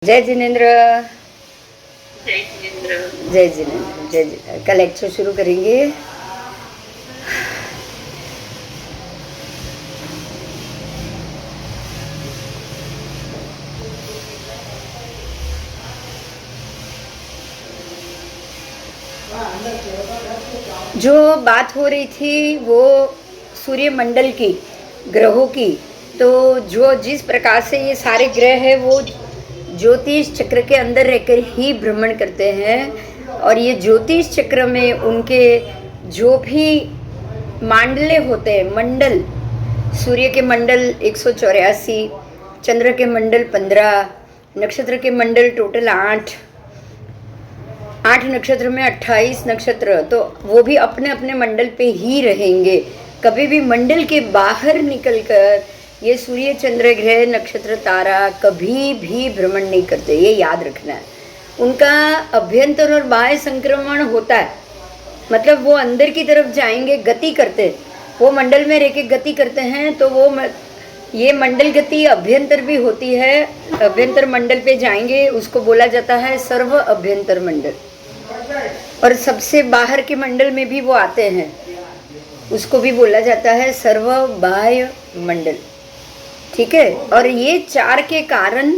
जय जिनेन्द्र। जय जिनेन्द्र। जय जिनेन्द्र। जय जिनेन्द्र। कल लेक्चर शुरू करेंगे। जो बात हो रही थी वो सूर्यमंडल की, ग्रहों की। तो जो जिस प्रकार से ये सारे ग्रह है वो ज्योतिष चक्र के अंदर रहकर ही भ्रमण करते हैं, और ये ज्योतिष चक्र में उनके जो भी मांडले होते हैं, मंडल, सूर्य के मंडल 184, चंद्र के मंडल 15, नक्षत्र के मंडल टोटल 8 नक्षत्र में 28 नक्षत्र, तो वो भी अपने अपने मंडल पे ही रहेंगे। कभी भी मंडल के बाहर निकलकर ये सूर्य चंद्र ग्रह नक्षत्र तारा कभी भी भ्रमण नहीं करते, ये याद रखना है। उनका अभ्यंतर और बाह्य संक्रमण होता है, मतलब वो अंदर की तरफ जाएंगे, गति करते, वो मंडल में रह के गति करते हैं। तो वो ये मंडल गति अभ्यंतर भी होती है। अभ्यंतर मंडल पे जाएंगे, उसको बोला जाता है सर्व अभ्यंतर मंडल। और सबसे बाहर के मंडल में भी वो आते हैं, उसको भी बोला जाता है सर्व बाह्य मंडल। ठीक है। और ये चार के कारण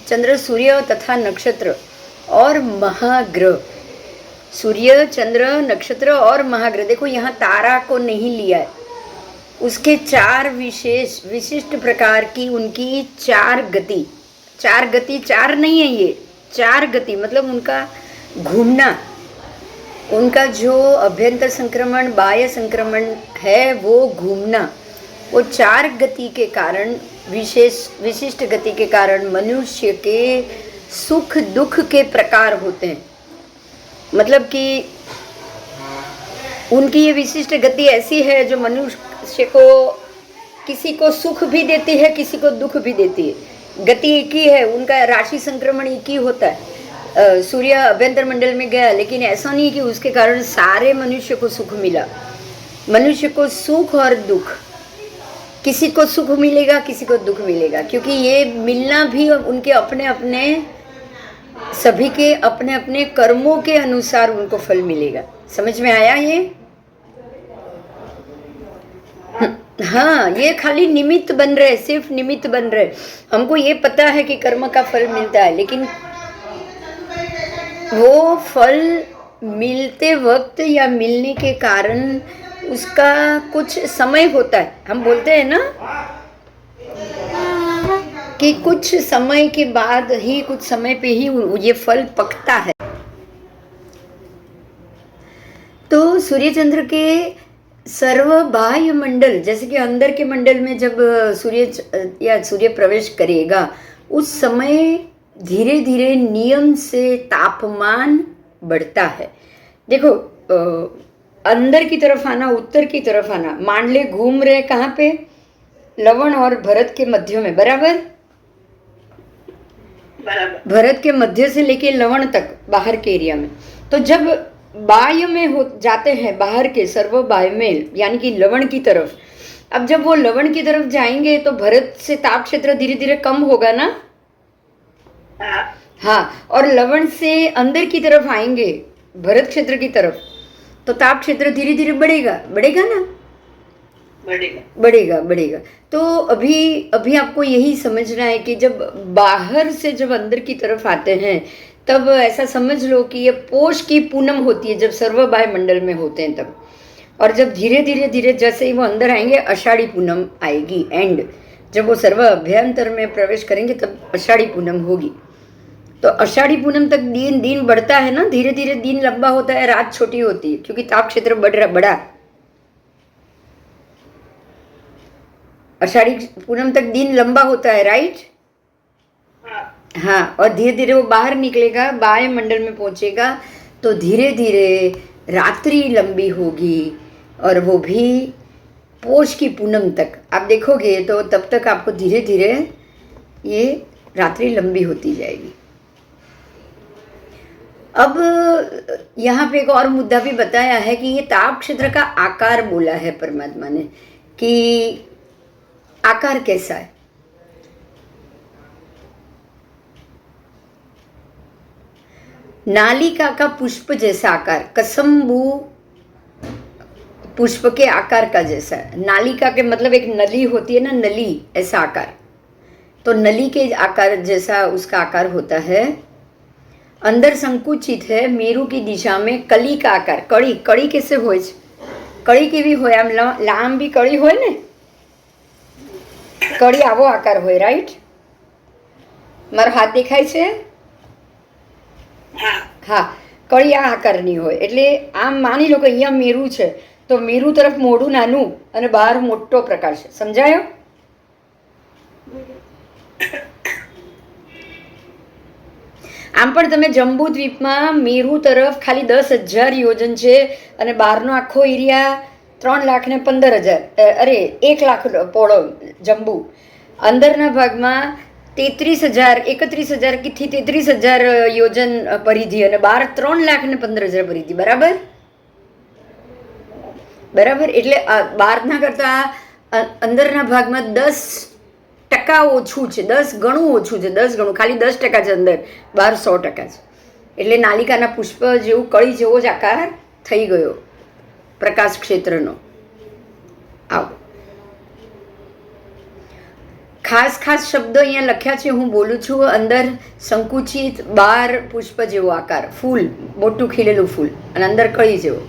चंद्र, सूर्य तथा नक्षत्र और महाग्रह, सूर्य, चंद्र, नक्षत्र और महाग्रह, देखो यहाँ तारा को नहीं लिया है, उसके चार विशिष्ट प्रकार की उनकी चार गति, चार नहीं है, ये चार गति, मतलब उनका घूमना, उनका जो अभ्यंतर संक्रमण, बाह्य संक्रमण है, वो घूमना, वो चार गति के कारण, विशिष्ट गति के कारण मनुष्य के सुख दुख के प्रकार होते हैं। मतलब कि उनकी ये विशिष्ट गति ऐसी है जो मनुष्य को, किसी को सुख भी देती है, किसी को दुख भी देती है। गति एक ही है, उनका राशि संक्रमण एक ही होता है। सूर्य अभ्यंतर मंडल में गया, लेकिन ऐसा नहीं कि उसके कारण सारे मनुष्य को सुख मिला। मनुष्य को सुख और दुख, किसी को सुख मिलेगा, किसी को दुख मिलेगा, क्योंकि ये मिलना भी उनके अपने अपने, सभी के अपने अपने कर्मों के अनुसार उनको फल मिलेगा। समझ में आया ये? हाँ, ये खाली निमित्त बन रहे, सिर्फ निमित्त बन रहे। हमको ये पता है कि कर्म का फल मिलता है, लेकिन वो फल मिलते वक्त या मिलने के कारण उसका कुछ समय होता है। हम बोलते हैं ना कि कुछ समय के बाद ही, कुछ समय पे ही ये फल पकता है। तो सूर्य चंद्र के सर्व बाह्य मंडल, जैसे कि अंदर के मंडल में जब सूर्य प्रवेश करेगा, उस समय धीरे धीरे नियम से तापमान बढ़ता है। देखो, अंदर की तरफ आना, उत्तर की तरफ आना, मांडले घूम रहे कहाँ पे? लवण और भरत के मध्य में, बराबर? भरत के मध्य से लेके लवण तक, बाहर के एरिया में। तो जब बाह्य में हो जाते हैं, बाहर के सर्व बाह्य में, यानी कि लवण की तरफ, अब जब वो लवण की तरफ जाएंगे तो भरत से ताप क्षेत्र धीरे धीरे कम होगा ना? हाँ, और लवण से अंदर की तरफ आएंगे, भरत क्षेत्र की तरफ, तो ताप क्षेत्र धीरे धीरे बढ़ेगा ना? बढ़ेगा। तो अभी आपको यही समझना है कि जब बाहर से जब अंदर की तरफ आते हैं, तब ऐसा समझ लो कि ये पोष की पूनम होती है, जब सर्व बाह्य मंडल में होते हैं तब। और जब धीरे धीरे जैसे ही वो अंदर आएंगे, आषाढ़ी पूनम आएगी, एंड जब वो सर्व अभ्यंतर में प्रवेश करेंगे तब आषाढ़ी पूनम होगी। तो आषाढ़ी पूनम तक दिन बढ़ता है ना, धीरे धीरे दिन लंबा होता है, रात छोटी होती है, क्योंकि ताप क्षेत्र बड़ा। आषाढ़ी पूनम तक दिन लंबा होता है, राइट? हाँ, और धीरे धीरे वो बाहर निकलेगा, बाह्य मंडल में पहुंचेगा, तो धीरे धीरे रात्रि लंबी होगी, और वो भी पोष की पूनम तक। आप देखोगे तो तब तक आपको धीरे धीरे ये रात्रि लंबी होती जाएगी। अब यहाँ पे एक और मुद्दा भी बताया है कि ये ताप क्षेत्र का आकार बोला है परमात्मा ने, कि आकार कैसा है। नालिका का पुष्प जैसा आकार, कसम्बू पुष्प के आकार का जैसा। नालिका के मतलब एक नली होती है ना, नली, ऐसा आकार, तो नली के आकार जैसा उसका आकार होता है। अंदर संकुचित है, मेरु की दिशा में कली का आकार। कड़ी, कड़ी कैसे હોય છે? કળી કેવી હોય? આમ લાંબી કળી હોય ને, કળી આવો આકાર હોય, રાઈટ? મારો હાથ દેખાય છે? હા, કળી આ આકારની હોય. એટલે આમ માની લો કે અહીંયા મેરુ છે, તો મેરુ તરફ મોઢું નાનું અને બહાર મોટો પ્રકાશ છે. સમજાયો? આમ પણ તમે જંબુ દ્વીપમાં મેરુ તરફ ખાલી 10,000 યોજન છે અને બહારનો આખો એરિયા 3,15,000, અરે 1,00,000 પોળો જંબુ. અંદરના ભાગમાં 31,000 થી 33,000 યોજન પરિધિ અને બહાર 3,15,000 પરિધિ. બરાબર? બરાબર. એટલે બહારના કરતાં અંદરના ભાગમાં 10% ઓછું છે, 10 ગણું ઓછું છે, 10 ગણું, ખાલી 10% છે અંદર, બહાર 100% છે. એટલે નાલિકાના પુષ્પ જેવું કળી જેવો જ આકાર થઈ ગયો પ્રકાશ ક્ષેત્રનો. આવો ખાસ ખાસ શબ્દો અહીંયા લખ્યા છે, હું બોલું છું. અંદર સંકુચિત, બહાર પુષ્પ જેવો આકાર, ફૂલ, મોટું ખીલેલું ફૂલ, અને અંદર કળી જેવો.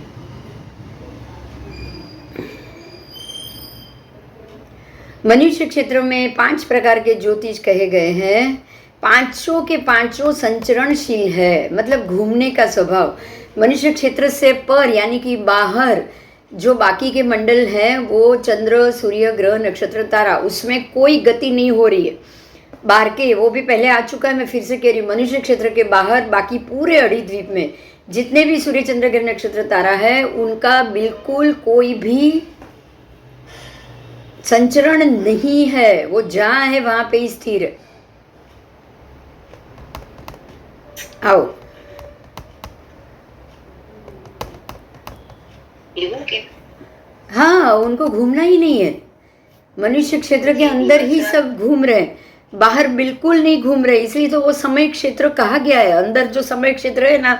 मनुष्य क्षेत्र में 5 प्रकार के ज्योतिष कहे गए हैं. पांचों के पांचों संचरणशील है, मतलब घूमने का स्वभाव. मनुष्य क्षेत्र से पर यानी कि बाहर जो बाकी के मंडल हैं, वो चंद्र, सूर्य, ग्रह, नक्षत्र, तारा, उसमें कोई गति नहीं हो रही है. बाहर के, वो भी पहले आ चुका है, मैं फिर से कह रही हूँ, मनुष्य क्षेत्र के बाहर बाकी पूरे अड़ी द्वीप में जितने भी सूर्य, चंद्र, ग्रह, नक्षत्र, तारा है, उनका बिल्कुल कोई भी संचरण नहीं है. वो जहाँ है वहाँ पे ही स्थिर है. आओ. हाँ, उनको घूमना ही नहीं है. मनुष्य क्षेत्र के अंदर ही सब घूम रहे हैं, बाहर बिल्कुल नहीं घूम रहे. इसलिए तो वो समय क्षेत्र कहा गया है. अंदर जो समय क्षेत्र है ना,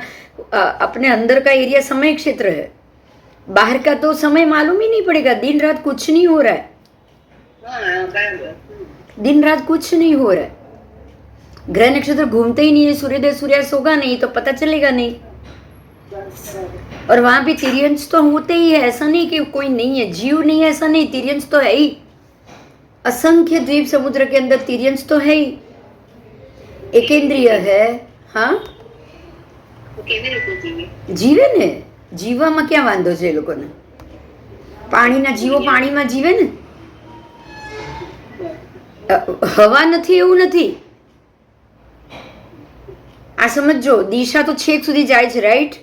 अपने अंदर का एरिया समय क्षेत्र है. बाहर का तो समय मालूम ही नहीं पड़ेगा. दिन रात कुछ नहीं हो रहा है, दिन रात कुछ नहीं हो रहा है. ग्रह नक्षत्र घूमते ही नहीं है, सूर्योदय सूर्यास्त होगा नहीं तो पता चलेगा नहीं. और वहां भी तिर्यंश तो होते ही है, ऐसा नहीं कि कोई नहीं है, जीव नहीं है ऐसा नहीं, तिर्यंश तो है ही. असंख्य द्वीप समुद्र के अंदर तिर्यंश तो है ही. एकेंद्रिय है. हाँ, જીવે ને, જીવવામાં ક્યાં વાંધો છે એ લોકોને? પાણીના જીવો પાણીમાં જીવે ને. હવા નથી એવું નથી. આ સમજો, દિશા તો છેક સુધી જાય છે, રાઈટ?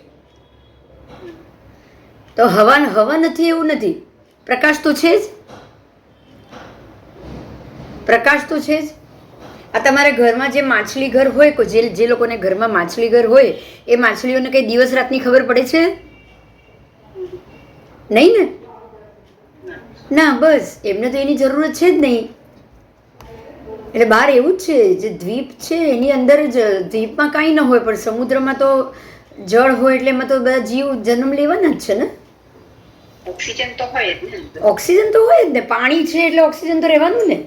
તો હવા નથી એવું નથી. પ્રકાશ તો છે જ, પ્રકાશ તો છે જ. આ તમારે ઘરમાં જે માછલી ઘર હોય, જે લોકોને ઘરમાં માછલી ઘર હોય, એ માછલીઓને કઈ દિવસ રાતની ખબર પડે છે? નહીં ને? ના, બસ એમને તો એની જરૂરત છે જ નહીં. એટલે બહાર એવું જ છે, જે દ્વીપ છે એની અંદર જ, દ્વીપમાં કાંઈ ન હોય, પણ સમુદ્રમાં તો જળ હોય, એટલે એમાં તો બધા જીવ જન્મ લેવાના જ છે ને. ઓક્સિજન તો હોય જ ને. ઓક્સિજન તો હોય જ ને. પાણી છે એટલે ઓક્સિજન તો રહેવાનું ને.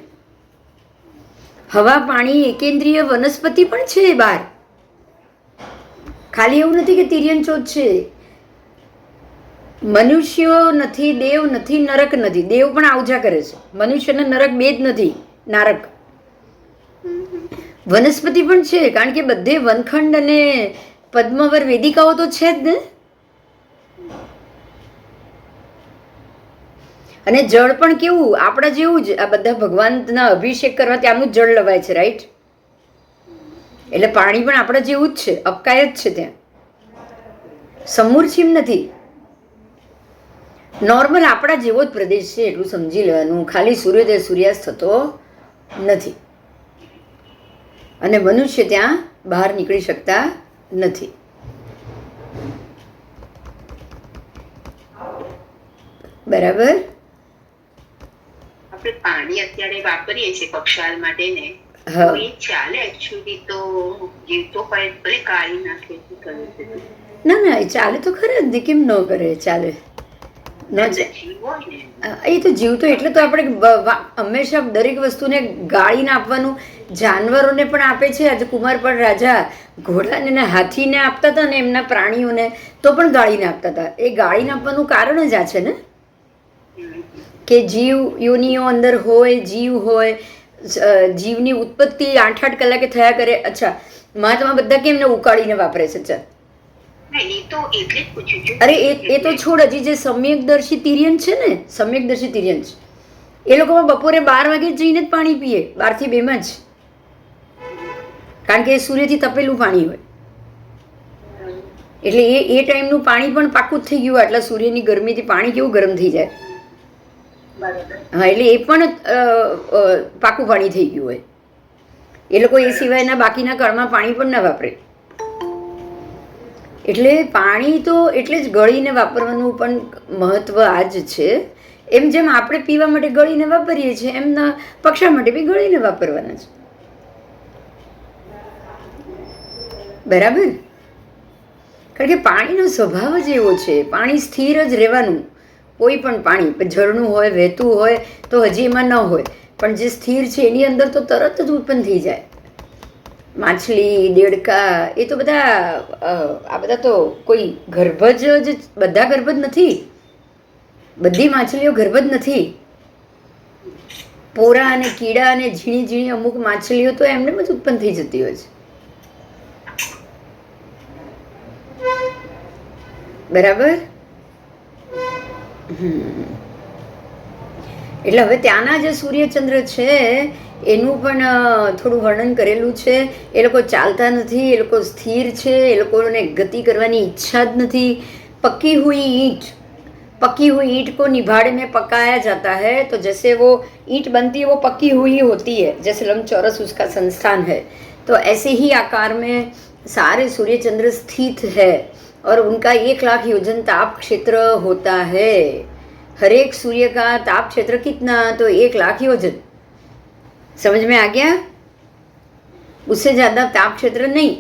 હવા, પાણી, એકેન્દ્રિય વનસ્પતિ પણ છે બહાર. ખાલી એવું નથી કે તિર્યંચો જ છે. મનુષ્યો નથી, દેવ નથી, નરક નથી. દેવ પણ આવજા કરે છે. મનુષ્ય અને નરક બે જ નથી, નારક. વનસ્પતિ પણ છે, કારણ કે બધે વનખંડ અને પદ્મવર વેદિકાઓ તો છે જ ને. અને જળ પણ કેવું, આપણા જેવું જ. આ બધા ભગવાનના અભિષેક કરવા ત્યાંનું જ જળ લવાય છે, રાઈટ? એટલે પાણી પણ આપણા જેવું જ છે, અપકાય જ છે ત્યાં. સમૂરછીમ નથી. નોર્મલ આપણા જેવો જ પ્રદેશ છે, એટલું સમજી લેવાનું. ખાલી સૂર્યોદય સૂર્યાસ્ત થતો નથી. અને મનુષ્ય ત્યાં બહાર નીકળી શકતા નથી. બરાબર? આપણે પાણી અત્યારે વાપરીએ છીએ પક્ષાલ માટે ને, હા તો એ ચાલે એકચ્યુઅલી તો જીવતો હોય ભલે કાઢી નાખે કરે છે તો. ના ના એ ચાલે તો ખરા જ ને, કેમ ન કરે, ચાલે ન અંદર ચા- જીવ હોય ને. એ તો જીવ તો એટલે તો આપણે હંમેશા દરેક વસ્તુને ગાળીને આપવાનું. જાનવરોને પણ આપે છે. આજે કુમારપણ રાજા ઘોડાને ને હાથીને આપતા હતા ને એમના પ્રાણીઓને, તો પણ ગાળીને આપતા હતા. એ ગાળીને આપવાનું કારણ જ આ છે ને, હમ. કે જીવ યોનિઓ અંદર હોય, જીવ હોય, જીવની ઉત્પત્તિ 8-8 કલાકે થયા કરે. અચ્છા, મહાત્મા બધા કેમ ને ઉકાળીને વાપરે છે? ચાલ, ના, એ તો એટલે જ પૂછ્યું છું. અરે એ તો છોડ, હજી જે સમ્યકદર્શી તિર્યન છે ને, સમ્યકદર્શી તિર્યન છે, એ લોકો બપોરે 12 વાગે જઈને જ પાણી પીએ, 12 થી 2 માં જ. કારણ કે એ સૂર્યથી તપેલું પાણી હોય, એટલે એ ટાઈમનું પાણી પણ પાકું જ થઈ ગયું. આટલા સૂર્યની ગરમીથી પાણી કેવું ગરમ થઈ જાય. બરાબર. હા, એટલે એ પણ પાકું પાણી થઈ ગયું હોય. એ લોકો એ સિવાયના બાકીના કાળમાં પાણી પણ ના વાપરે. એટલે પાણી તો એટલે જ ગળીને વાપરવાનું પણ મહત્વ આ જ છે. એમ જેમ આપણે પીવા માટે ગળીને વાપરીએ છીએ, એમ પક્ષા માટે બી ગળીને વાપરવાના છે. બરાબર? કારણ કે પાણીનો સ્વભાવ જ એવો છે. પાણી સ્થિર જ રહેવાનું. કોઈ પણ પાણી ઝરણું હોય, વહેતું હોય તો હજી એમાં ન હોય, પણ જે સ્થિર છે એની અંદર તો તરત જ ઉત્પન્ન થઈ જાય. માછલી, દેડકા, એ તો બધા આ બધા તો કોઈ ગર્ભજ જ, બધા ગર્ભજ નથી. બધી માછલીઓ ગર્ભજ નથી. પોરા અને કીડા અને ઝીણી ઝીણી અમુક માછલીઓ તો એમને જ ઉત્પન્ન થઈ જતી હોય છે. બરાબર? એટલે હવે ત્યાંના જે સૂર્યચંદ્ર છે એનું પણ થોડું વર્ણન કરેલું છે. એ લોકો ચાલતા નથી, એ લોકો સ્થિર છે, એ લોકોને ગતિ કરવાની ઈચ્છા જ નથી. पकी हुई ईंट को निभाड़े में पकाया जाता है, तो जैसे वो ईंट बनती है वो पकी हुई होती है, जैसे लंबचौरस उसका संस्थान है, तो ऐसे ही आकार में सारे सूर्य चंद्र स्थित है और उनका 1 लाख योजन ताप क्षेत्र होता है. हर एक सूर्य का ताप क्षेत्र कितना? तो 1 लाख योजन. समझ में आ गया? उससे ज़्यादा ताप क्षेत्र नहीं.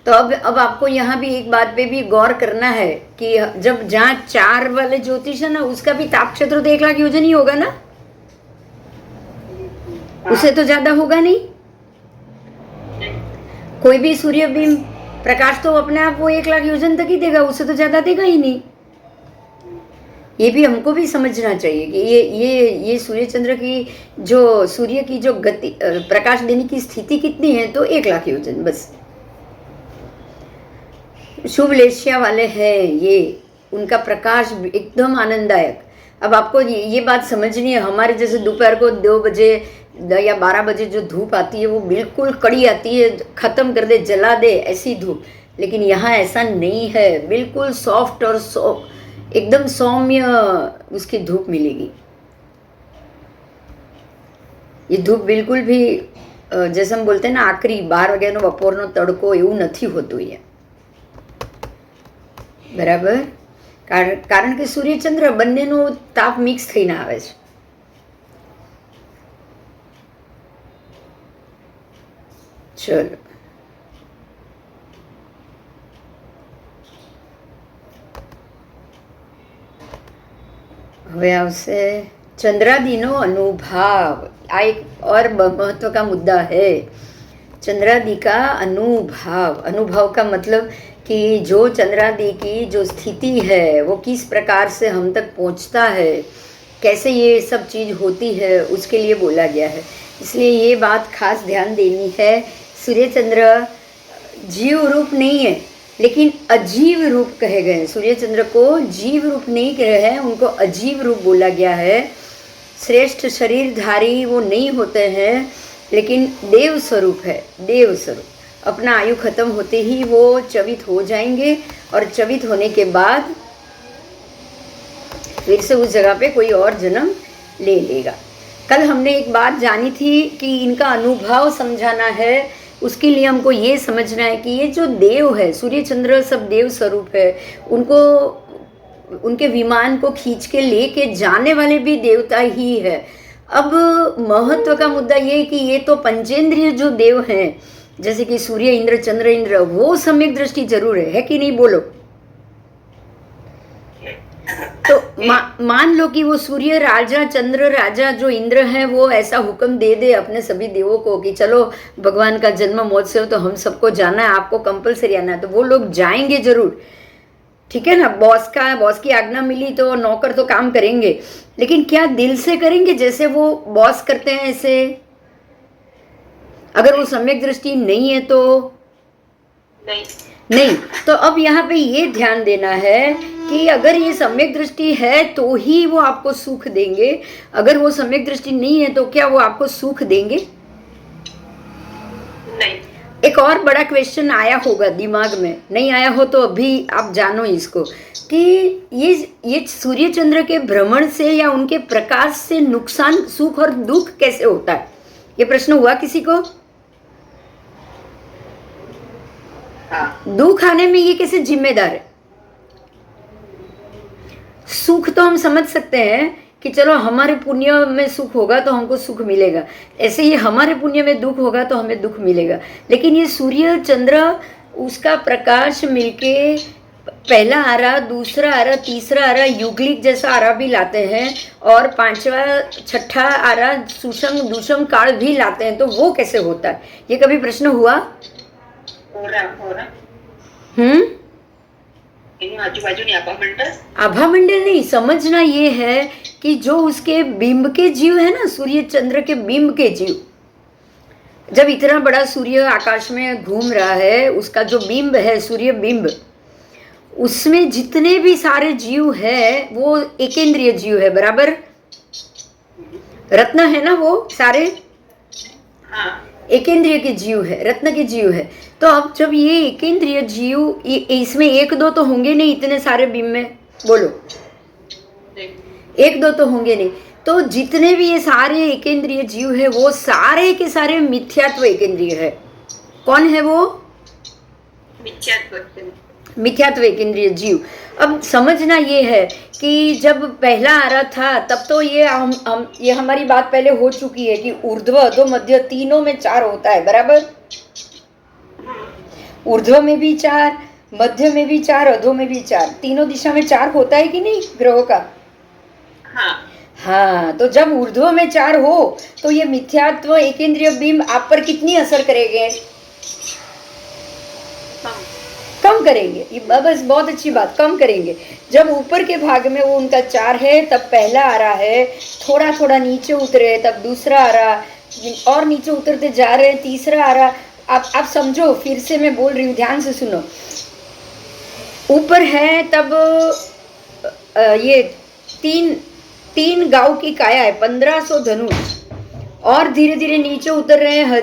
तो अब आपको यहाँ भी एक बात पे भी गौर करना है कि जब जहाँ 4 वाले ज्योतिष है ना, उसका भी ताप क्षेत्र तो 1 लाख योजन ही होगा ना, उससे तो ज्यादा होगा नहीं. कोई भी सूर्य बीम प्रकाश तो अपने आप वो 1 लाख योजन तक ही देगा, उससे तो ज्यादा देगा ही नहीं. ये भी हमको भी समझना चाहिए कि ये सूर्य चंद्र की जो सूर्य की जो गति प्रकाश देने की स्थिति कितनी है, तो 1 लाख योजन बस. शुभ लेशिया वाले हैं ये, उनका प्रकाश एकदम आनंददायक. अब आपको ये बात समझनी है. हमारे जैसे दोपहर को 2 बजे या 12 बजे जो धूप आती है वो बिल्कुल कड़ी आती है, ख़त्म कर दे, जला दे, ऐसी धूप. लेकिन यहाँ ऐसा नहीं है, बिल्कुल सॉफ्ट और एकदम सौम्य उसकी धूप मिलेगी. ये धूप बिल्कुल भी जैसे हम बोलते हैं ना आकरी 12 વાગ્યાનો બપોરનો તડકો, એવું નથી હોતું અહીંયા. બરાબર? કારણ કે સૂર્યચંદ્ર બંનેનો તાપ મિક્સ થઈને આવે છે. ચલો, હવે આવશે चंद्रादि नो अनुभाव. आ एक और महत्व का मुद्दा है. चंद्रादि का अनुभाव. अनुभाव का मतलब कि जो चंद्रादि की जो स्थिति है वो किस प्रकार से हम तक पहुंचता है, कैसे ये सब चीज़ होती है, उसके लिए बोला गया है. इसलिए ये बात खास ध्यान देनी है. सूर्य चंद्र जीव रूप नहीं है, लेकिन अजीव रूप कहे गए. सूर्य चंद्र को जीव रूप नहीं कहे हैं, उनको अजीव रूप बोला गया है. श्रेष्ठ शरीरधारी वो नहीं होते हैं, लेकिन देव स्वरूप है. देव स्वरूप. अपना आयु खत्म होते ही वो चवित हो जाएंगे और चवित होने के बाद फिर से उस जगह पे कोई और जन्म ले लेगा. कल हमने एक बात जानी थी कि इनका अनुभव समझाना है. उसके लिए हमको ये समझना है कि ये जो देव है, सूर्य चंद्र सब देव स्वरूप है. उनको उनके विमान को खींच के लेके जाने वाले भी देवता ही है. अब महत्व का मुद्दा ये है कि ये तो पंचेंद्रिय जो देव हैं, जैसे कि सूर्य इंद्र चंद्र इंद्र, वो सम्यक दृष्टि जरूर है कि नहीं, बोलो। तो मान लो कि वो सूर्य राजा चंद्र राजा जो इंद्र है वो ऐसा हुक्म दे दे अपने सभी देवों को कि चलो भगवान का जन्म महोत्सव तो हम सबको जाना है, आपको कंपलसरी आना है, तो वो लोग जाएंगे जरूर, ठीक है ना। बॉस की आज्ञा मिली तो नौकर तो काम करेंगे, लेकिन क्या दिल से करेंगे जैसे वो बॉस करते हैं ऐसे? अगर वो सम्यक दृष्टि नहीं है तो नहीं। तो अब यहाँ पे ये ध्यान देना है कि अगर ये सम्यक दृष्टि है तो ही वो आपको सुख देंगे, अगर वो सम्यक दृष्टि नहीं है तो क्या वो आपको सुख देंगे? नहीं। एक और बड़ा क्वेश्चन आया होगा दिमाग में, नहीं आया हो तो अभी आप जानो इसको कि ये सूर्य चंद्र के भ्रमण से या उनके प्रकाश से नुकसान, सुख और दुख कैसे होता है? ये प्रश्न हुआ किसी को? दुख आने में ये कैसे जिम्मेदार है? सुख तो हम समझ सकते हैं कि चलो हमारे पुण्य में सुख होगा तो हमको सुख मिलेगा, ऐसे ही हमारे पुण्य में दुख होगा तो हमें दुख मिलेगा। लेकिन ये सूर्य चंद्र, उसका प्रकाश मिलके पहला आरा, दूसरा आरा, तीसरा आरा युगलिक जैसा आरा भी लाते हैं और पांचवा छठा आरा सुषम दूषम काल भी लाते हैं, तो वो कैसे होता है? ये कभी प्रश्न हुआ? हो रहा। आजूबाजू नहीं आभा मंडल नहीं, समझना ये है कि जो उसके बिंब के जीव है ना, सूर्य चंद्र के बिंब के जीव, जब इतना बड़ा सूर्य आकाश में घूम रहा है, उसका जो बिंब है सूर्य बिंब, उसमें जितने भी सारे जीव है वो एकेंद्रिय जीव है, बराबर? रत्न है ना वो सारे? हाँ। एकेंद्रिय के जीव है, रत्न के जीव है। तो अब जब ये एकेंद्रिय जीव, इसमें एक दो तो होंगे नहीं इतने सारे बिंब में, बोलो, एक दो तो होंगे नहीं। तो जितने भी ये सारे एकेंद्रिय जीव है वो सारे के सारे मिथ्यात्व एकेंद्रिय है। कौन है वो? मिथ्यात्व एकेंद्रिय जीव। अब समझना ये है कि जब पहला आरा था तब तो ये हमारी बात पहले हो चुकी है कि ऊर्ध्व अधो मध्य तीनों में 4 होता है, बराबर? ऊर्ध्व में भी 4, मध्य में भी 4, अधो में भी 4, तीनों दिशा में 4 होता है कि नहीं ग्रहों का? हाँ। तो जब ऊर्ध्व में 4 हो तो ये मिथ्यात्व एकेंद्रिय बिंब आप पर कितनी असर करेंगे? कम करेंगे। ये बस बहुत अच्छी बात, कम करेंगे। जब ऊपर के भाग में वो उनका 4 है तब पहला आ रहा है, थोड़ा थोड़ा नीचे उतरे तब दूसरा आ रहा, और नीचे उतरते जा रहे हैं तीसरा आ रहा। आप समझो, फिर से मैं बोल रही हूँ, ध्यान से सुनो। ऊपर है तब ये तीन गांव की काया है, 1500 धनुष, और धीरे धीरे नीचे उतर रहे हैं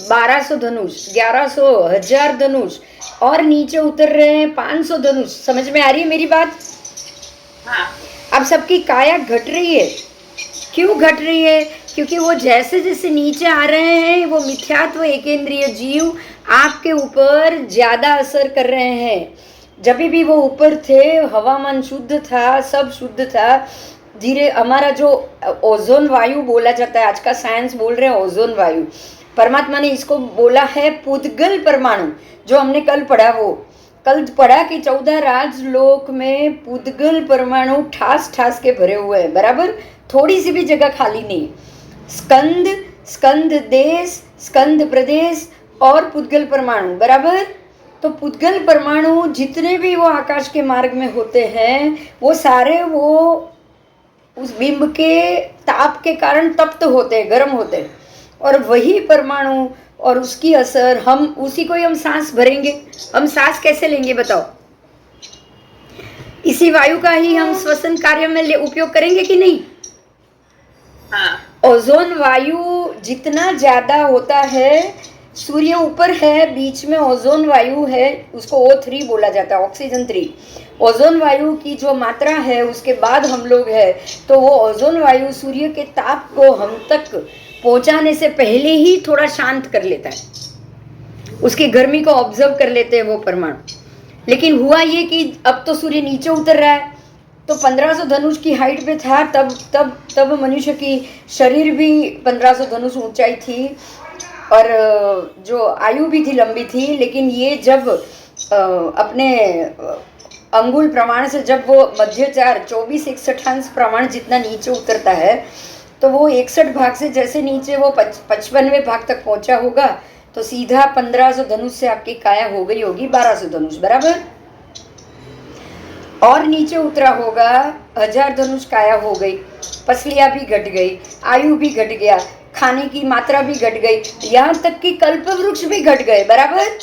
1200 धनुष, 1100, 1000 धनुष, और नीचे उतर रहे हैं 500 धनुष। समझ में आ रही है मेरी बात? हाँ। अब सबकी काया घट रही है। क्यों घट रही है? क्योंकि वो जैसे जैसे नीचे आ रहे हैं वो मिथ्यात्व एकेंद्रिय जीव आपके ऊपर ज्यादा असर कर रहे हैं। जब भी वो ऊपर थे हवामान शुद्ध था, सब शुद्ध था। धीरे हमारा जो ओजोन वायु बोला जाता है, आज का साइंस बोल रहे हैं ओजोन वायु, परमात्मा ने इसको बोला है पुद्गल परमाणु। जो हमने कल पढ़ा, वो कल पढ़ा कि 14 राजलोक में पुद्गल परमाणु ठास ठास के भरे हुए हैं, बराबर? थोड़ी सी भी जगह खाली नहीं। स्कंद देश, स्कंद प्रदेश और पुद्गल परमाणु, बराबर? तो पुद्गल परमाणु जितने भी वो आकाश के मार्ग में होते हैं वो सारे वो उस बिंब के ताप के कारण तप्त होते हैं, गर्म होते हैं, और वही परमाणु और उसकी असर, हम उसी को ही हम सांस भरेंगे। हम सांस कैसे लेंगे बताओ? इसी वायु का ही हम श्वसन कार्य में उपयोग करेंगे कि नहीं? हाँ। ओजोन वायु जितना ज्यादा होता है, सूर्य ऊपर है, बीच में ओजोन वायु है, उसको O3 बोला जाता है, ऑक्सीजन 3। ओजोन वायु की जो मात्रा है उसके बाद हम लोग है, तो वो ओजोन वायु सूर्य के ताप को हम तक पहुंचाने से पहले ही थोड़ा शांत कर लेता है, उसकी गर्मी को ऑब्जर्व कर लेते हैं वो परमाणु। लेकिन हुआ ये कि अब तो सूर्य नीचे उतर रहा है, तो 1500 धनुष की हाइट पे था, तब तब तब मनुष्य की शरीर भी 1500 धनुष ऊंचाई थी और जो आयु भी थी लंबी थी। लेकिन ये जब अपने अंगुल प्रमाण से जब वो मध्यचार 24-61 प्रमाण जितना नीचे उतरता है, तो वो 61 भाग से जैसे नीचे वो 55वें भाग तक पहुंचा होगा, तो सीधा 1500 धनुष से आपकी काया हो गई होगी 1200 धनुष, बराबर। और नीचे उतरा होगा 1000 धनुष काया हो गई, पसलियाँ भी घट गई, आयु भी घट गया, खाने की मात्रा भी घट गई, यहाँ तक कि कल्प वृक्ष भी घट गए, बराबर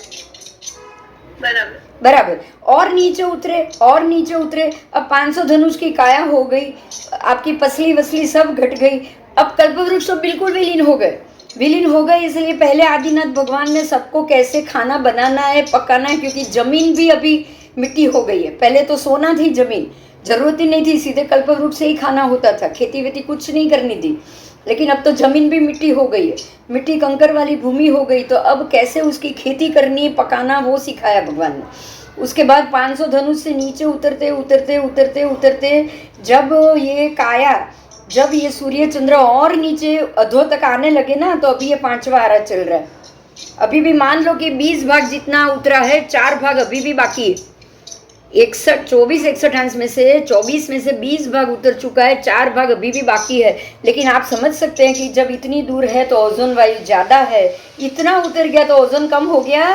बराबर। बराबर। और नीचे उतरे, अब 500 धनुष की काया हो गई, आपकी पसली वसली सब घट गई, अब कल्प वृक्ष तो बिल्कुल विलीन हो गए। इसलिए पहले आदिनाथ भगवान ने सबको कैसे खाना बनाना है, पकाना है, क्योंकि जमीन भी अभी मिट्टी हो गई है। पहले तो सोना थी जमीन, जरूरत ही नहीं थी, सीधे कल्प वृक्ष से ही खाना होता था, खेती वेती कुछ नहीं करनी थी। लेकिन अब तो जमीन भी मिट्टी हो गई है, मिट्टी कंकर वाली भूमि हो गई, तो अब कैसे उसकी खेती करनी, पकाना, वो सिखाया भगवान ने। उसके बाद 500 धनुष से नीचे उतरते जब ये काया, जब ये सूर्य चंद्र और नीचे अधो तक आने लगे ना, तो अभी ये 5वां आरा चल रहा है। अभी भी मान लो कि 20 भाग जितना उतरा है, 4 भाग अभी भी बाकी है। 24-61 में से 24 में से 20 भाग उतर चुका है, 4 भाग अभी भी बाकी है। लेकिन आप समझ सकते हैं कि जब इतनी दूर है तो ओजोन वायु ज़्यादा है, इतना उतर गया तो ओजोन कम हो गया।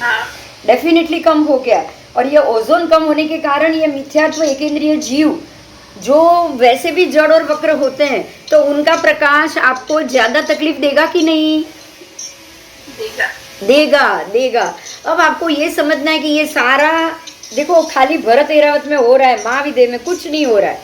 हाँ, डेफिनेटली कम हो गया। और ये ओजोन कम होने के कारण ये मिथ्यात्व एकेंद्रिय जीव जो वैसे भी जड़ और वक्र होते हैं, तो उनका प्रकाश आपको ज़्यादा तकलीफ देगा कि नहीं? देगा। अब आपको ये समझना है कि ये सारा, देखो खाली भरत एरावत में हो रहा है, महाविदेह में कुछ नहीं हो रहा है,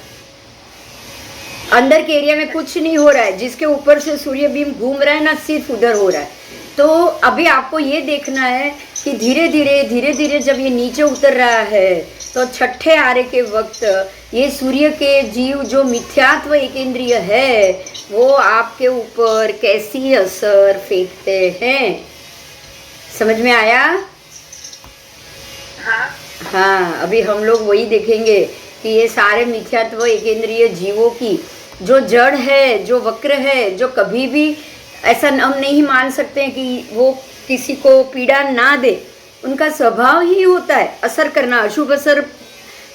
अंदर के एरिया में कुछ नहीं हो रहा है, जिसके ऊपर से सूर्य बीम घूम रहा है ना, सिर्फ उधर हो रहा है। तो अभी आपको ये देखना है कि धीरे धीरे जब ये नीचे उतर रहा है, तो छठे आरे के वक्त ये सूर्य के जीव जो मिथ्यात्व एकेंद्रिय है, वो आपके ऊपर कैसी असर फेंकते हैं। समझ में आया? हाँ, अभी हम लोग वही देखेंगे कि ये सारे मिथ्यात्व एकेंद्रिय जीवों की जो जड़ है, जो वक्र है, जो कभी भी ऐसा हम नहीं मान सकते हैं कि वो किसी को पीड़ा ना दे, उनका स्वभाव ही होता है असर करना, अशुभ असर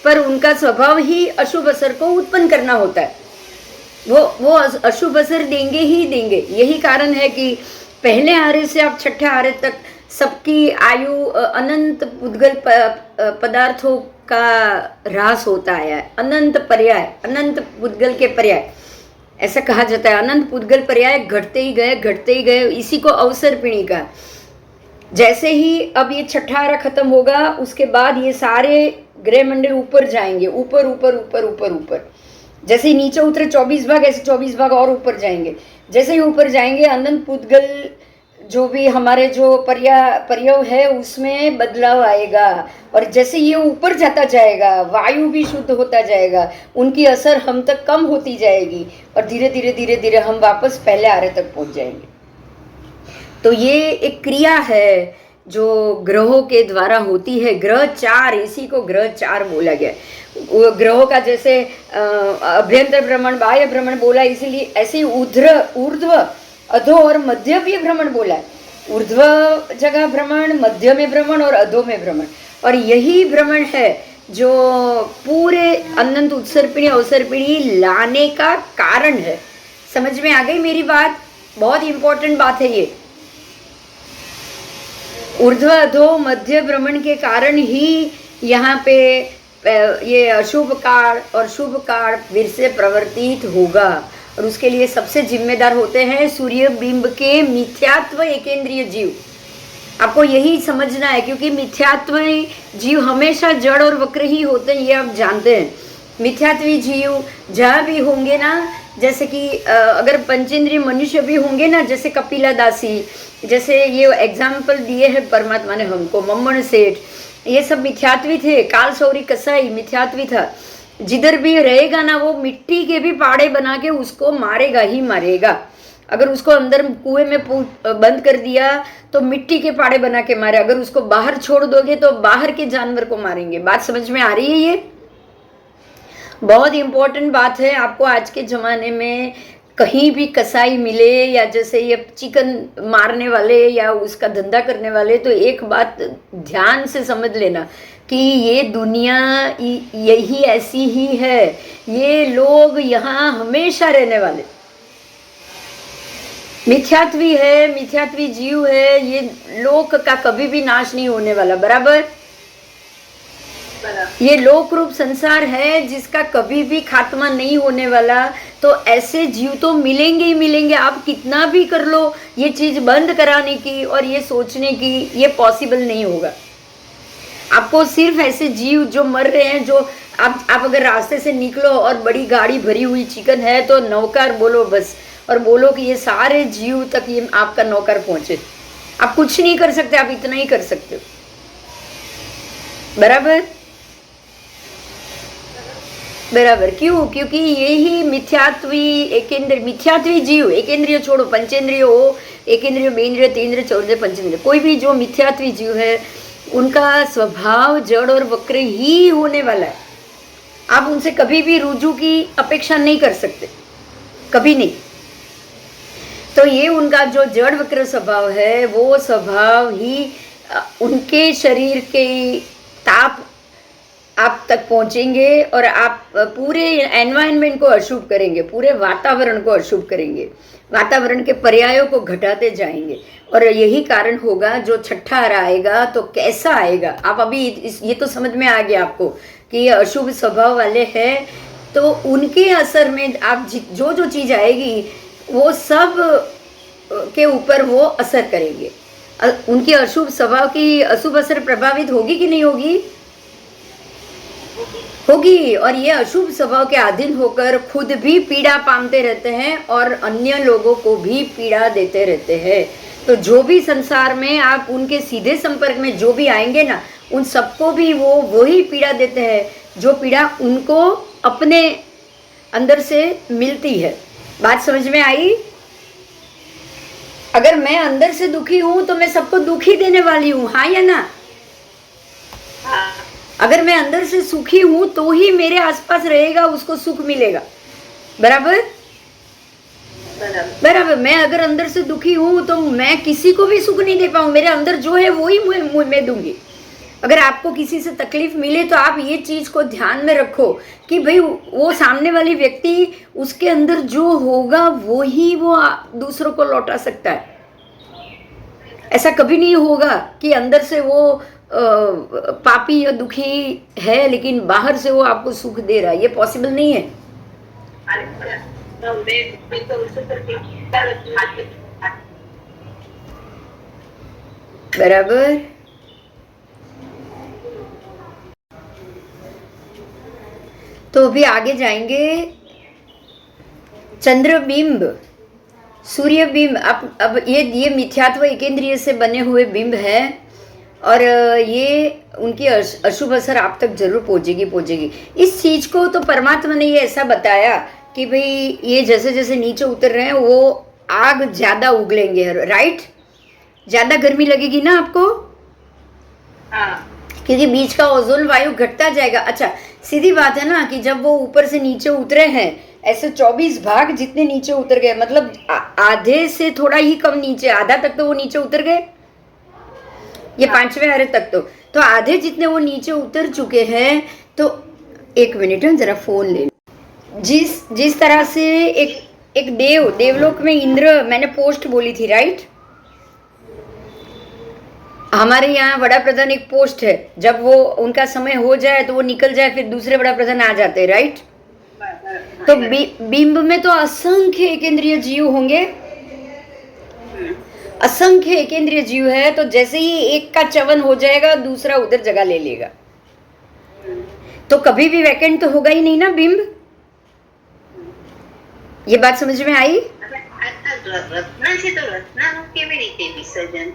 पर उनका स्वभाव ही अशुभ असर को उत्पन्न करना होता है। वो अशुभ असर देंगे ही देंगे। यही कारण है कि पहले आरे से आप छठे आरे तक सबकी आयु अनंत पुद्गल पदार्थों का ह्रास होता आया है। अनंत पर्याय, अनंत पुद्गल के पर्याय ऐसा कहा जाता है। अनंत पुद्गल पर्याय घटते ही गए, इसी को अवसर पिणी का। जैसे ही अब ये छठा आरा खत्म होगा, उसके बाद ये सारे ग्रह मंडल ऊपर जाएंगे, ऊपर। जैसे ही नीचे उतरे 24 भाग, ऐसे 24 भाग और ऊपर जाएंगे। जैसे ही ऊपर जाएंगे, अनंत पुद्गल जो भी हमारे जो पर्याय है उसमें बदलाव आएगा। और जैसे ये ऊपर जाता जाएगा, वायु भी शुद्ध होता जाएगा, उनकी असर हम तक कम होती जाएगी, और धीरे धीरे हम वापस पहले आरे तक पहुंच जाएंगे। तो ये एक क्रिया है जो ग्रहों के द्वारा होती है। ग्रह चार, इसी को ग्रह चार बोला गया। वो ग्रहों का जैसे अभ्यंतर भ्रमण, बाह्य भ्रमण बोला, इसीलिए ऐसे ऊर्ध्व, अधो और मध्य भी भ्रमण बोला है। ऊर्ध्व जगह भ्रमण, मध्य में भ्रमण और अधो में भ्रमण। और यही भ्रमण है जो पूरे अनंत उत्सर्पिणी अवसर्पिणी लाने का कारण है। समझ में आ गई मेरी बात? बहुत इंपॉर्टेंट बात है ये। ऊर्ध्व अधो मध्य भ्रमण के कारण ही यहाँ पे ये अशुभ काल और शुभ काल फिर से प्रवर्तित होगा। और उसके लिए सबसे जिम्मेदार होते हैं सूर्य बिंब के मिथ्यात्व एकेंद्रीय जीव। आपको यही समझना है, क्योंकि मिथ्यात्व जीव हमेशा जड़ और वक्र ही होते हैं, ये आप जानते हैं। मिथ्यात्वी जीव जहाँ भी होंगे ना, जैसे कि अगर पंचेंद्रिय मनुष्य भी होंगे ना, जैसे कपिला दासी, जैसे ये एग्जाम्पल दिए हैं परमात्मा ने हमको, मम्मण सेठ, ये सब मिथ्यात्वी थे। काल सौरी कसाई मिथ्यात्वी था। जिधर भी रहेगा ना, वो मिट्टी के भी पाड़े बना के उसको मारेगा ही मारेगा। अगर उसको अंदर कुएं में बंद कर दिया तो मिट्टी के पाड़े बना के मारे, अगर उसको बाहर छोड़ दोगे तो बाहर के जानवर को मारेंगे। बात समझ में आ रही है ये? बहुत इम्पोर्टेंट बात है। आपको आज के ज़माने में कहीं भी कसाई मिले या जैसे ये चिकन मारने वाले या उसका धंधा करने वाले, तो एक बात ध्यान से समझ लेना कि ये दुनिया यही ऐसी ही है। ये लोग यहाँ हमेशा रहने वाले मिथ्यात्वी है, मिथ्यात्वी जीव है। ये लोक का कभी भी नाश नहीं होने वाला, बराबर। ये लोक रूप संसार है जिसका कभी भी खात्मा नहीं होने वाला। तो ऐसे जीव तो मिलेंगे ही मिलेंगे। आप कितना भी कर लो ये चीज़ बंद कराने की और ये सोचने की, ये पॉसिबल नहीं होगा। आपको सिर्फ ऐसे जीव जो मर रहे हैं, जो आप अगर रास्ते से निकलो और बड़ी गाड़ी भरी हुई चिकन है तो नौकर बोलो बस, और बोलो कि ये सारे जीव तक ये आपका नौकर पहुंचे। आप कुछ नहीं कर सकते, आप इतना ही कर सकते हो, बराबर बराबर। क्यों? क्योंकि यही मिथ्यात्वी जीव, एकेंद्रिय छोड़ो, पंचेंद्रिय हो, एकेंद्रिय, बेंद्रिय, तेंद्रिय, चौद्रिय, पंचेंद्रिय, कोई भी जो मिथ्यात्वी जीव है उनका स्वभाव जड़ और वक्र ही होने वाला है। आप उनसे कभी भी रुजू की अपेक्षा नहीं कर सकते, कभी नहीं। तो ये उनका जो जड़ वक्र स्वभाव है, वो स्वभाव ही उनके शरीर के ताप आप तक पहुंचेंगे और आप पूरे एनवायरनमेंट को अशुभ करेंगे, पूरे वातावरण को अशुभ करेंगे, वातावरण के पर्यायों को घटाते जाएंगे। और यही कारण होगा जो छठा हरा आएगा तो कैसा आएगा। आप अभी ये तो समझ में आ गया आपको कि ये अशुभ स्वभाव वाले हैं, तो उनके असर में आप जो जो चीज़ आएगी वो सब के ऊपर वो असर करेंगे। उनके अशुभ स्वभाव की अशुभ असर प्रभावित होगी कि नहीं होगी? होगी। और ये अशुभ स्वभाव के अधीन होकर खुद भी पीड़ा पाते रहते हैं और अन्य लोगों को भी पीड़ा देते रहते हैं। तो जो भी संसार में आप उनके सीधे संपर्क में जो भी आएंगे ना, उन सबको भी वो वही पीड़ा देते हैं जो पीड़ा उनको अपने अंदर से मिलती है। बात समझ में आई? अगर मैं अंदर से दुखी हूं तो मैं सबको दुखी देने वाली हूं, हाँ या ना? अगर मैं अंदर से सुखी हूं तो ही मेरे आसपास रहेगा, उसको सुख मिलेगा, बराबर बराबर। मैं अगर अंदर से दुखी हूं तो मैं किसी को भी सुख नहीं दे पाऊं। मेरे अंदर जो है वो ही मैं दूंगी। अगर आपको किसी से तकलीफ मिले तो आप ये चीज को ध्यान में रखो कि भाई वो सामने वाली व्यक्ति, उसके अंदर जो होगा वो ही वो दूसरों को लौटा सकता है। ऐसा कभी नहीं होगा कि अंदर से वो पापी या दुखी है लेकिन बाहर से वो आपको सुख दे रहा है। ये पॉसिबल नहीं है, बराबर। तो अभी आगे जाएंगे। चंद्रबिंब, सूर्य बिंब। अब ये मिथ्यात्व एकेंद्रिय से बने हुए बिंब है और ये उनकी अशुभ असर आप तक जरूर पहुंचेगी। इस चीज को तो परमात्मा ने ये ऐसा बताया कि भाई ये जैसे जैसे नीचे उतर रहे हैं वो आग ज्यादा उगलेंगे, राइट? ज्यादा गर्मी लगेगी ना आपको, क्योंकि बीच का ओजोन वायु घटता जाएगा। अच्छा, सीधी बात है ना कि जब वो ऊपर से नीचे उतरे हैं, ऐसे 24 भाग जितने नीचे उतर गए, मतलब आधे से थोड़ा ही कम नीचे, आधा तक तो वो नीचे उतर गए, ये 5वें आरे तक तो आधे जितने वो नीचे उतर चुके हैं। तो एक मिनट जरा फोन ले। जिस तरह से एक देवलोक में इंद्र, मैंने पोस्ट बोली थी, राइट? हमारे यहाँ बड़ा प्रधान एक पोस्ट है, जब वो उनका समय हो जाए तो वो निकल जाए, फिर दूसरे बड़ा प्रधान आ जाते हैं, राइट? तो बिंब में तो असंख्य एकेंद्रीय जीव होंगे, असंख्य एकेंद्रीय जीव है। तो जैसे ही एक का च्यवन हो जाएगा दूसरा उधर जगह ले लेगा, तो कभी भी वैकेंट तो होगा ही नहीं ना बिंब। ये बात समझ में आई?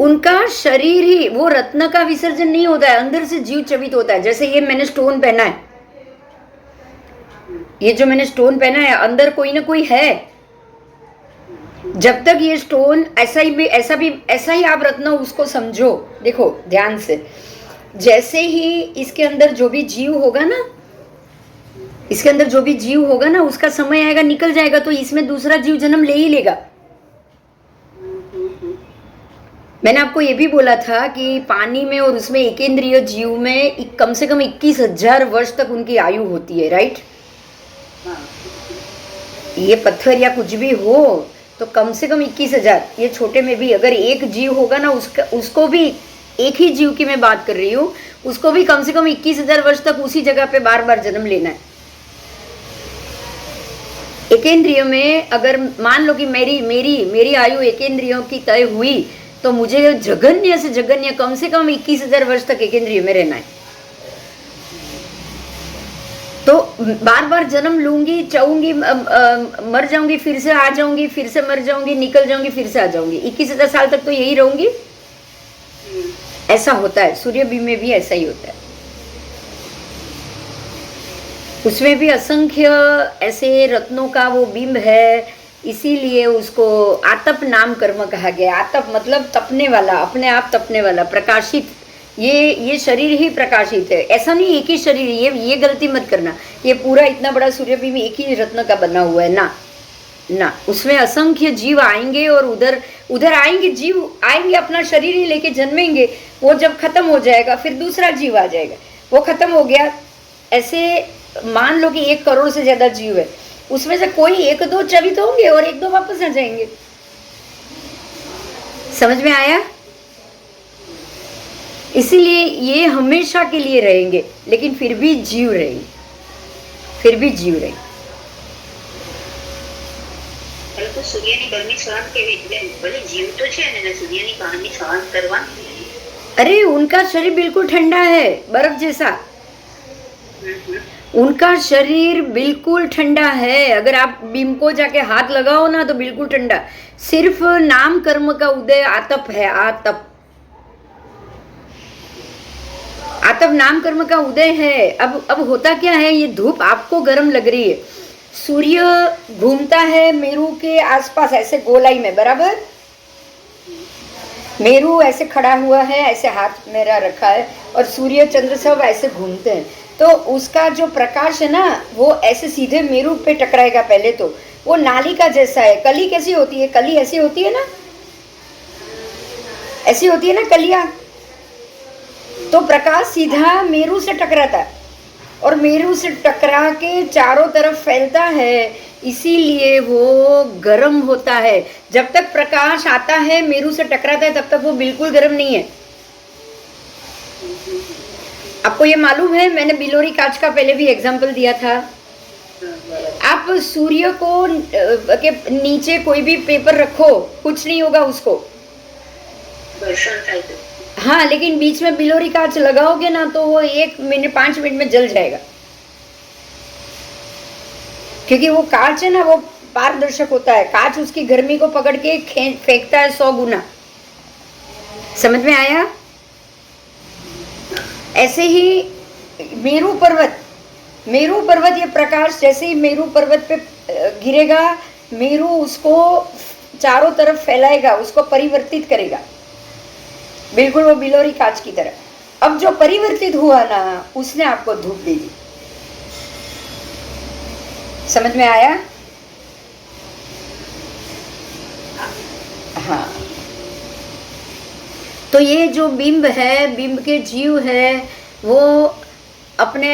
उनका शरीर ही, वो रत्न का विसर्जन नहीं होता है, अंदर से जीव चवित होता है। जैसे ये मैंने स्टोन पहना है, ये जो मैंने स्टोन पहना है अंदर कोई ना कोई है। जब तक ये स्टोन ऐसा ही आप रत्न उसको समझो। देखो ध्यान से, जैसे ही इसके अंदर जो भी जीव होगा ना, इसके अंदर जो भी जीव होगा ना, उसका समय आएगा, निकल जाएगा, तो इसमें दूसरा जीव जन्म ले ही लेगा। मैंने आपको ये भी बोला था कि पानी में और उसमें एकेंद्रीय जीव में कम से कम 21,000 वर्ष तक उनकी आयु होती है, राइट? ये पत्थर या कुछ भी हो तो कम से कम 21,000, ये छोटे में भी अगर एक जीव होगा ना, उसको भी, एक ही जीव की मैं बात कर रही हूँ, उसको भी कम से कम 21,000 वर्ष तक उसी जगह पे बार बार जन्म लेना है। एकेंद्रिय में अगर मान लो कि मेरी आयु एकेंद्रियों की तय हुई, तो मुझे जघन्य से जघन्य कम से कम 21,000 वर्ष तक एकेंद्रिय में रहना है। तो बार बार जन्म लूंगी, चाहूंगी, मर जाऊंगी, फिर से आ जाऊंगी, फिर से मर जाऊंगी, निकल जाऊंगी, फिर से आ जाऊंगी, 21,000 साल तक तो यही रहूंगी। ऐसा होता है, सूर्य बिंब में भी ऐसा ही होता है। उसमें भी असंख्य ऐसे रत्नों का वो बिंब है, इसीलिए उसको आतप नाम कर्म कहा गया। आतप मतलब तपने वाला, अपने आप तपने वाला, प्रकाशित। ये शरीर ही प्रकाशित है, ऐसा नहीं एक ही शरीर, ये गलती मत करना, ये पूरा इतना बड़ा सूर्य बिंब एक ही रत्न का बना हुआ है ना, ना, उसमें असंख्य जीव आएंगे और उधर आएंगे, जीव आएंगे, अपना शरीर ही लेके जन्मेंगे। वो जब खत्म हो जाएगा फिर दूसरा जीव आ जाएगा, वो खत्म हो गया। ऐसे मान लो कि 1 करोड़ से ज्यादा जीव है, उसमें से कोई 1-2 जीवित होंगे और 1-2 वापस आ जाएंगे। समझ में आया? इसीलिए ये हमेशा के लिए रहेंगे, लेकिन फिर भी जीव रहेंगे, फिर भी जीव रहेंगे। પરંતુ સૂર્યની ગરમી સહન કેવી રીતે? ભલે જીવ તો છે ને, સૂર્યની ગરમી સહન કરવાની। अरे उनका शरीर बिल्कुल ठंडा है, बर्फ जैसा। उनका शरीर बिल्कुल ठंडा है, अगर आप बिंब को जाके हाथ लगाओ ना तो बिल्कुल ठंडा। सिर्फ नाम कर्म का उदय आतप है, आतप नाम कर्म का उदय है। अब होता क्या है, ये धूप आपको गर्म लग रही है, सूर्य घूमता है मेरू के आसपास ऐसे गोलाई में, बराबर? मेरू ऐसे खड़ा हुआ है, ऐसे हाथ मेरा रखा है, और सूर्य चंद्र सब ऐसे घूमते हैं, तो उसका जो प्रकाश है ना, वो ऐसे सीधे मेरू पे टकराएगा। पहले तो वो नालिका जैसा है। कली कैसी होती है? कली ऐसी होती है ना, ऐसी होती है ना कलियां, तो प्रकाश सीधा मेरू से टकराता है और मेरू से टकरा के चारों तरफ फैलता है, इसीलिए वो गर्म होता है। जब तक प्रकाश आता है, मेरू से टकराता है, तब तक वो बिल्कुल गर्म नहीं है। आपको ये मालूम है, मैंने बिलोरी कांच का पहले भी एग्जाम्पल दिया था। आप सूर्य को के नीचे कोई भी पेपर रखो, कुछ नहीं होगा उसको, हाँ, लेकिन बीच में बिलोरी कांच लगाओगे ना तो वो 5 मिनट में जल जाएगा, क्योंकि वो कांच है ना, वो पारदर्शक होता है। कांच उसकी गर्मी को पकड़ के फेंकता है 100 गुना। समझ में आया? ऐसे ही मेरू पर्वत ये प्रकाश जैसे ही मेरू पर्वत पे गिरेगा, मेरू उसको चारों तरफ फैलाएगा, उसको परिवर्तित करेगा, बिल्कुल वो बिलोरी कांच की तरह। अब जो परिवर्तित हुआ ना, उसने आपको धूप दे दी। समझ में आया? हाँ, तो ये जो बिंब है, बिंब के जीव है, वो अपने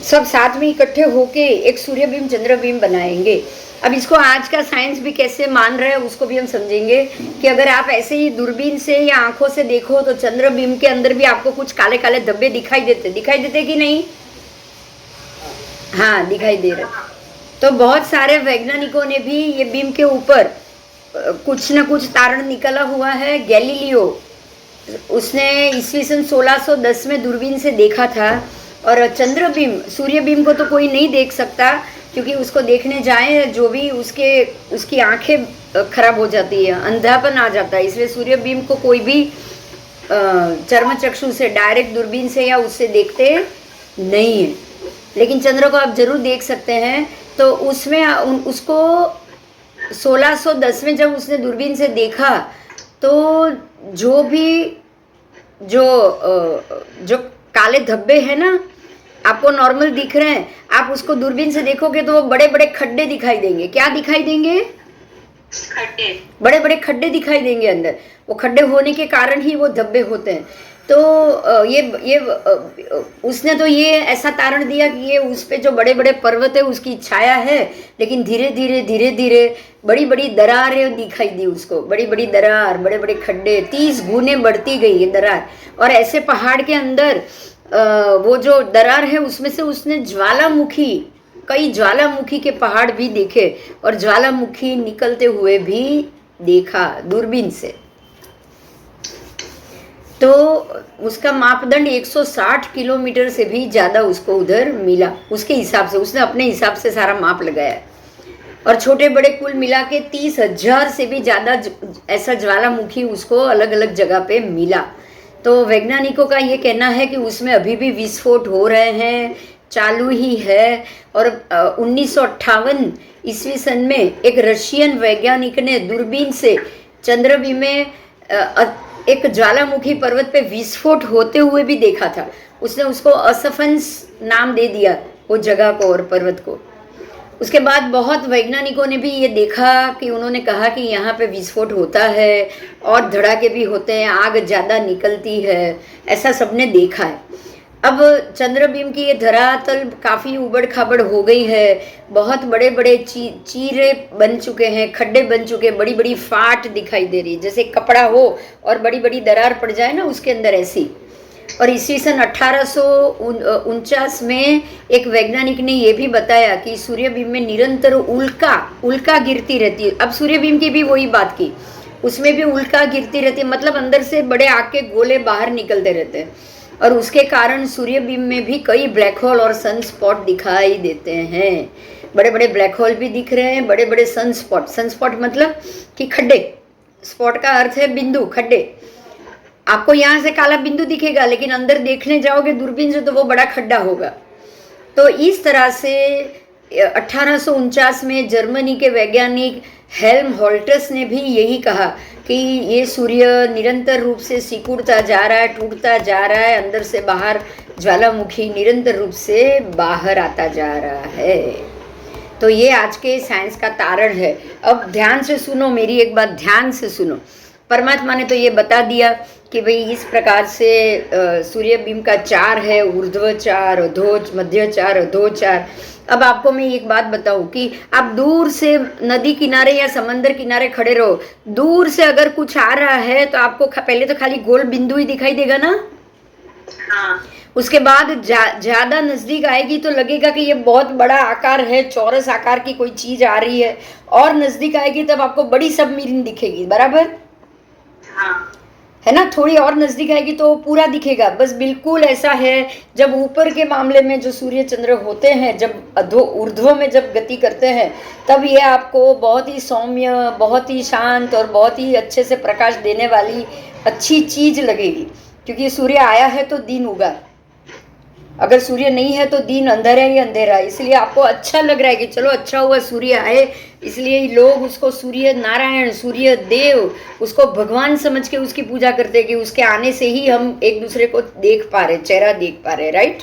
सब साथ में इकट्ठे होके एक सूर्य बिंब चंद्र बिंब बनाएंगे। अब इसको आज का साइंस भी कैसे मान रहे हैं उसको भी हम समझेंगे कि अगर आप ऐसे ही दूरबीन से या आंखों से देखो तो चंद्र बिंब के अंदर भी आपको कुछ काले काले धब्बे दिखाई देते कि नहीं? हाँ, दिखाई दे रहे। तो बहुत सारे वैज्ञानिकों ने भी ये बिंब के ऊपर कुछ न कुछ तारण निकला हुआ है। गैलीलियो, उसने ईस्वी सन 1610 में दूरबीन से देखा था, और चंद्र बिंब, सूर्य बिंब को तो कोई नहीं देख सकता, क्योंकि उसको देखने जाए जो भी उसकी आंखें खराब हो जाती है, अंधापन आ जाता है, इसलिए सूर्य बिंब को कोई भी चर्म चक्षु से डायरेक्ट दूरबीन से या उससे देखते नहीं है। लेकिन चंद्र को आप जरूर देख सकते हैं। तो उसमें उसको 1610 में जब उसने दूरबीन से देखा, तो जो काले धब्बे हैं ना, आपको नॉर्मल दिख रहे हैं, आप उसको दूरबीन से देखोगे तो वो बड़े बड़े खड्डे दिखाई देंगे। क्या दिखाई देंगे? खड्डे। बड़े बड़े खड्डे दिखाई देंगे अंदर। वो खड्डे होने के कारण ही वो धब्बे होते हैं। तो उसने तो ये ऐसा तारण दिया कि ये उस पे जो बड़े बड़े पर्वत है उसकी छाया है, लेकिन धीरे धीरे बड़ी बड़ी दरारें दिखाई दी उसको, बड़ी बड़ी दरार, बड़े बड़े खड्डे, 30 गुने बढ़ती गई ये दरार। और ऐसे पहाड़ के अंदर वो जो दरार है उसमें से उसने ज्वालामुखी, कई ज्वालामुखी के पहाड़ भी देखे और ज्वालामुखी निकलते हुए भी देखा दूरबीन से। तो उसका मापदंड 160 किलोमीटर से भी ज़्यादा उसको उधर मिला। उसके हिसाब से उसने अपने हिसाब से सारा माप लगाया और छोटे बड़े कुल मिला के 30,000 से भी ज़्यादा ऐसा ज्वालामुखी उसको अलग अलग जगह पे मिला। तो वैज्ञानिकों का ये कहना है कि उसमें अभी भी विस्फोट हो रहे हैं, चालू ही है। और 1958 ईस्वी सन में एक रशियन वैज्ञानिक ने दूरबीन से चंद्रबीन में एक ज्वालामुखी पर्वत पे विस्फोट होते हुए भी देखा था। उसने उसको असफंस नाम दे दिया वो जगह को और पर्वत को। उसके बाद बहुत वैज्ञानिकों ने भी ये देखा कि उन्होंने कहा कि यहाँ पे विस्फोट होता है और धड़ाके भी होते हैं, आग ज़्यादा निकलती है, ऐसा सबने देखा है। अब चंद्रबीम की ये धरातल काफ़ी उबड़ खाबड़ हो गई है, बहुत बड़े बड़े चीरे बन चुके हैं, खड्डे बन चुके, बड़ी बड़ी फाट दिखाई दे रही है, जैसे कपड़ा हो और बड़ी बड़ी दरार पड़ जाए ना उसके अंदर ऐसी। और इसी सन 1849 में एक वैज्ञानिक ने ये भी बताया कि सूर्यबीम में निरंतर उल्का गिरती रहती है। अब सूर्यबीम की भी वही बात की, उसमें भी उल्का गिरती रहती है, मतलब अंदर से बड़े आग के गोले बाहर निकलते रहते हैं और उसके कारण सूर्यबीम में भी कई ब्लैक होल और सन स्पॉट दिखाई देते हैं। बड़े बड़े ब्लैक होल भी दिख रहे हैं, बड़े बड़े सन स्पॉट मतलब कि खड्डे, स्पॉट का अर्थ है बिंदु, खड्डे। आपको यहाँ से काला बिंदु दिखेगा लेकिन अंदर देखने जाओगे दूरबीन से तो वो बड़ा खड्डा होगा। तो इस तरह से 1849 में जर्मनी के वैज्ञानिक हेल्महोल्ट्ज़ ने भी यही कहा कि ये सूर्य निरंतर रूप से सिकुड़ता जा रहा है, टूटता जा रहा है, अंदर से बाहर ज्वालामुखी निरंतर रूप से बाहर आता जा रहा है। तो ये आज के साइंस का तारण है। अब ध्यान से सुनो, मेरी एक बात ध्यान से सुनो। परमात्मा ने तो ये बता दिया कि भाई इस प्रकार से सूर्यबीम का 4 है, ऊर्ध्व 4, अधोच, मध्य 4, अधो 4। अब आपको मैं एक बात बताऊं कि आप दूर से नदी किनारे या समंदर किनारे खड़े रहो, दूर से अगर कुछ आ रहा है तो आपको पहले तो खाली गोल बिंदु ही दिखाई देगा ना। हाँ। उसके बाद ज्यादा नजदीक आएगी तो लगेगा कि ये बहुत बड़ा आकार है, चौरस आकार की कोई चीज आ रही है, और नजदीक आएगी तब आपको बड़ी सबमरीन दिखेगी, बराबर हाँ। है ना। थोड़ी और नजदीक आएगी तो पूरा दिखेगा। बस बिल्कुल ऐसा है जब ऊपर के मामले में जो सूर्य चंद्र होते हैं, जब ऊर्ध्व में जब गति करते हैं, तब ये आपको बहुत ही सौम्य, बहुत ही शांत और बहुत ही अच्छे से प्रकाश देने वाली अच्छी चीज लगेगी। क्योंकि सूर्य आया है तो दिन उगा, अगर सूर्य नहीं है तो दिन अंधेरा ही अंधेरा। इसलिए आपको अच्छा लग रहा है कि चलो अच्छा हुआ सूर्य आए, इसलिए लोग उसको सूर्य नारायण, सूर्य देव, उसको भगवान समझ के उसकी पूजा करते हैं कि उसके आने से ही हम एक दूसरे को देख पा रहे, चेहरा देख पा रहे, राइट।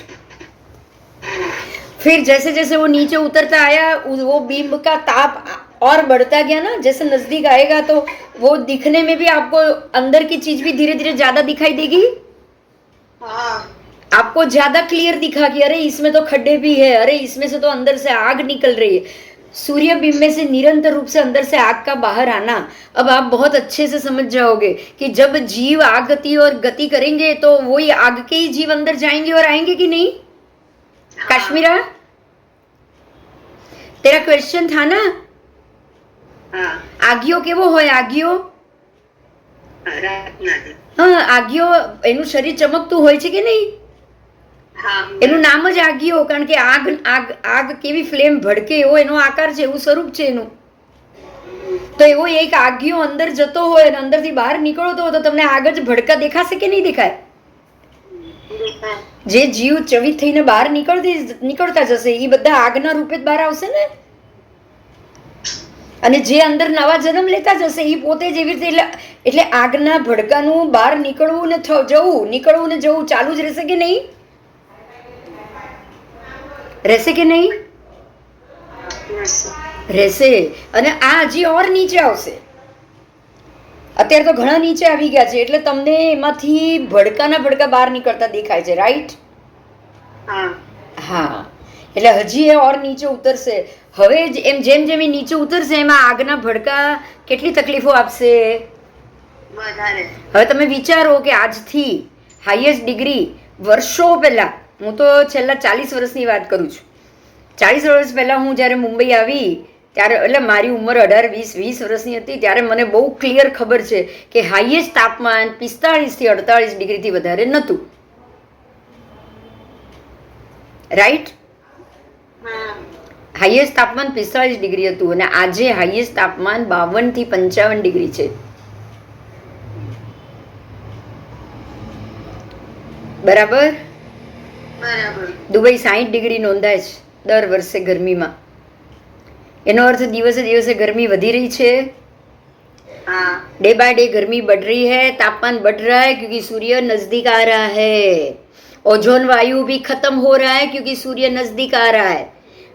फिर जैसे जैसे वो नीचे उतरता आया, वो बीम का ताप और बढ़ता गया ना, जैसे नजदीक आएगा तो वो दिखने में भी आपको अंदर की चीज भी धीरे धीरे ज्यादा दिखाई देगी। हाँ। आपको ज्यादा क्लियर दिखा कि अरे इसमें तो खड्डे भी है, अरे इसमें से तो अंदर से आग निकल रही है। सूर्य बीम में से निरंतर रूप से अंदर से आग का बाहर आना, अब आप बहुत अच्छे से समझ जाओगे कि जब जीव आग गति और गति करेंगे तो वही आग के ही जीव अंदर जाएंगे और आएंगे कि नहीं। काश्मीरा, तेरा क्वेश्चन था ना। हाँ। आगियो केवो होय, आगियो हाँ आगियो એનું શરીર ચમકતું હોય છે કે નહીં। એનું નામ જ આગિયો, કારણ કે આગ કેવી ફ્લેમ ભડકે એવો એનો આકાર છે, એવું સ્વરૂપ છે એનું। તો એવો એક આગિયો અંદર જતો હોય અને અંદરથી બહાર નીકળતો હોય તો તમને આગ જ ભડકા દેખાશે કે નહીં દેખાય। જે જીવ ચવિત થઈને બહાર નીકળતા જશે એ બધા આગના રૂપે જ બહાર આવશે ને। અને જે અંદર નવા જન્મ લેતા જશે એ પોતે જ એવી રીતે, એટલે આગના ભડકાનું બહાર નીકળવું ને જવું, નીકળવું ને જવું ચાલુ જ રહેશે કે નહીં। રહેશે કે નહીં? રહેશે. અને આ હજી ઓર નીચે આવશે. અત્યારે તો ઘણા નીચે આવી ગયા છે એટલે તમને એમાંથી ભડકાના ભડકા બહાર નીકળતા દેખાય છે, રાઈટ? હા, એટલે હજી એ ઓર નીચે ઉતરશે. હવે એમ જેમ જેમ એ નીચે ઉતરશે એમાં આગના ભડકા કેટલી તકલીફો આપશે. હવે તમે વિચારો કે આજથી હાઈએસ્ટ ડિગ્રી વર્ષો પહેલા, હું તો છેલ્લા 40 વર્ષની વાત કરું છું, 40 વર્ષ પહેલા હું જ્યારે મુંબઈ આવી ત્યારે, એટલે મારી ઉંમર 18-20 વર્ષની હતી, ત્યારે મને બહુ ક્લિયર ખબર છે કે હાઈએસ્ટ તાપમાન 45 થી 48 ડિગ્રીથી વધારે નહોતું, રાઈટ? હાઈએસ્ટ તાપમાન 45 ડિગ્રી હતું અને આજે હાઈએસ્ટ તાપમાન 52 થી 55 ડિગ્રી છે. બરાબર? દુબઈ 60 ડિગ્રી નોંધાય છે દર વર્ષે ગરમીમાં. એનો અર્થ દિવસે દિવસે गर्मी वधी रही है, डे बाय डे गर्मी बढ़ रही है, तापमान बढ़ रहा है क्योंकि सूर्य नजदीक आ रहा है. ओजोन वायु भी खत्म हो रहा है क्योंकि सूर्य नजदीक आ रहा है.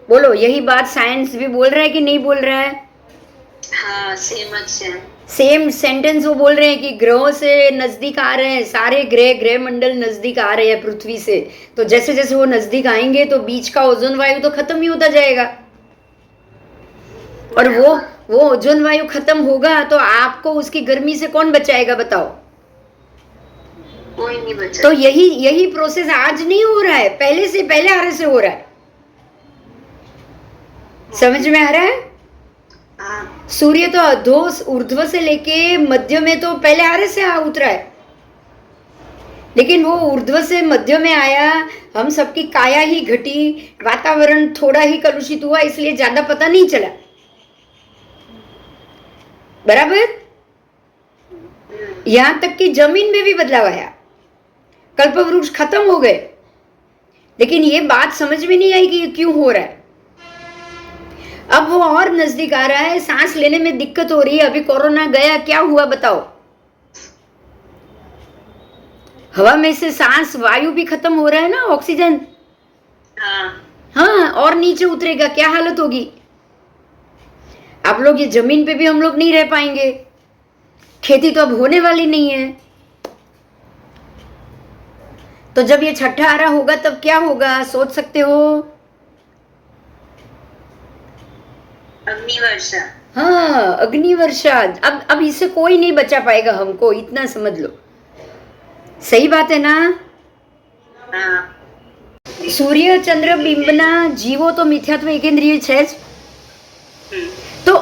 बोलो, यही बात साइंस भी बोल रहा है कि नहीं बोल रहा है? हाँ, सेम सेंटेंस वो बोल रहे हैं कि ग्रहों से नजदीक आ रहे हैं सारे ग्रह मंडल नजदीक आ रहे हैं पृथ्वी से. तो जैसे जैसे वो नजदीक आएंगे तो बीच का ओजोन वायु तो खत्म ही होता जाएगा. और वो ओजोन वायु खत्म होगा तो आपको उसकी गर्मी से कौन बचाएगा, बताओ? कोई नहीं बचा. तो यही प्रोसेस आज नहीं हो रहा है, पहले आरे से हो रहा है. समझ में आ रहा है? सूर्य तो अधो ऊर्ध्व से लेके मध्य में तो पहले आरे से उतरा है, लेकिन वो ऊर्ध्व से मध्य में आया, हम सबकी काया ही घटी, वातावरण थोड़ा ही कलुषित हुआ, इसलिए ज्यादा पता नहीं चला. बराबर? यहां तक कि जमीन में भी बदलाव आया, कल्प वृक्ष खत्म हो गए, लेकिन ये बात समझ में नहीं आई कि ये क्यों हो रहा है. अब वो और नजदीक आ रहा है, सांस लेने में दिक्कत हो रही है. अभी कोरोना गया, क्या हुआ बताओ? हवा में से सांस वायु भी खत्म हो रहा है ना, ऑक्सीजन. हाँ, और नीचे उतरेगा, क्या हालत होगी? आप लोग, ये जमीन पे भी हम लोग नहीं रह पाएंगे, खेती तो अब होने वाली नहीं है. तो जब ये छठा आरा होगा तब क्या होगा, सोच सकते हो? अग्निवर्षा. हाँ, अग्निवर्षा. अब इससे कोई नहीं बचा पाएगा हमको, इतना समझ लो. सही बात है ना? सूर्य चंद्र बिंबना जीवो तो मिथ्यात्व एकेंद्रिय है જ. तो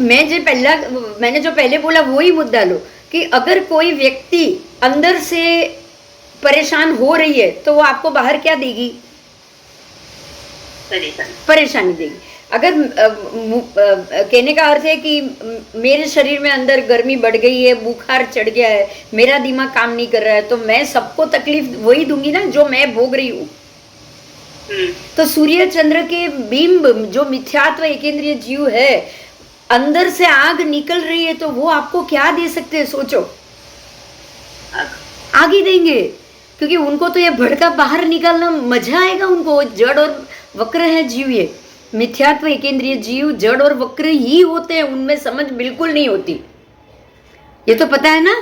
मैंने जो पहले बोला वही मुद्दा लो कि अगर कोई व्यक्ति अंदर से परेशान हो रही है तो वो आपको बाहर क्या देगी? परेशानी देगी. अगर कहने का अर्थ है कि मेरे शरीर में अंदर गर्मी बढ़ गई है, बुखार चढ़ गया है, मेरा दिमाग काम नहीं कर रहा है, तो मैं सबको तकलीफ वही दूंगी ना जो मैं भोग रही हूँ. तो सूर्य चंद्र के बिंब जो मिथ्यात्व एकेंद्रीय जीव है, अंदर से आग निकल रही है, तो वो आपको क्या दे सकते हैं, सोचो? आग ही देंगे, क्योंकि उनको तो ये भड़का बाहर निकालना मजा आएगा उनको. जड़ और वक्र है जीव, ये मिथ्यात्व एकेंद्रीय जीव जड़ और वक्र ही होते हैं, उनमें समझ बिल्कुल नहीं होती. ये तो पता है ना?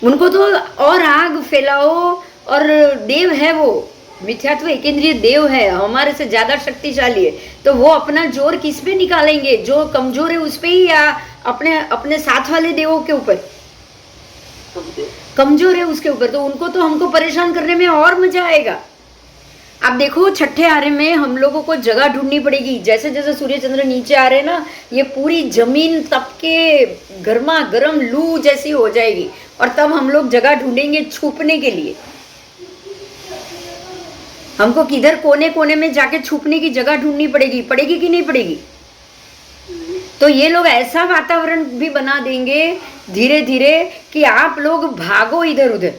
उनको तो और आग फैलाओ, और देव है वो, मिथ्यात्व एकेंद्रीय देव है, हमारे से ज्यादा शक्तिशाली है. तो वो अपना जोर किस पे निकालेंगे? जो कमजोर है उस पे ही, या अपने साथ वाले देवों के ऊपर? कमजोर है उसके ऊपर. तो उनको तो हमको परेशान करने में और मजा आएगा. आप देखो, छठे आरे में हम लोगों को जगह ढूंढनी पड़ेगी. जैसे जैसे सूर्य चंद्र नीचे आ रहे हैं ना, ये पूरी जमीन तप के गर्मा गर्म लू जैसी हो जाएगी, और तब हम लोग जगह ढूंढेंगे छुपने के लिए. हमको किधर कोने कोने में जाके छुपने की जगह ढूंढनी पड़ेगी कि नहीं पड़ेगी? तो ये लोग ऐसा वातावरण भी बना देंगे धीरे धीरे कि आप लोग भागो इधर उधर.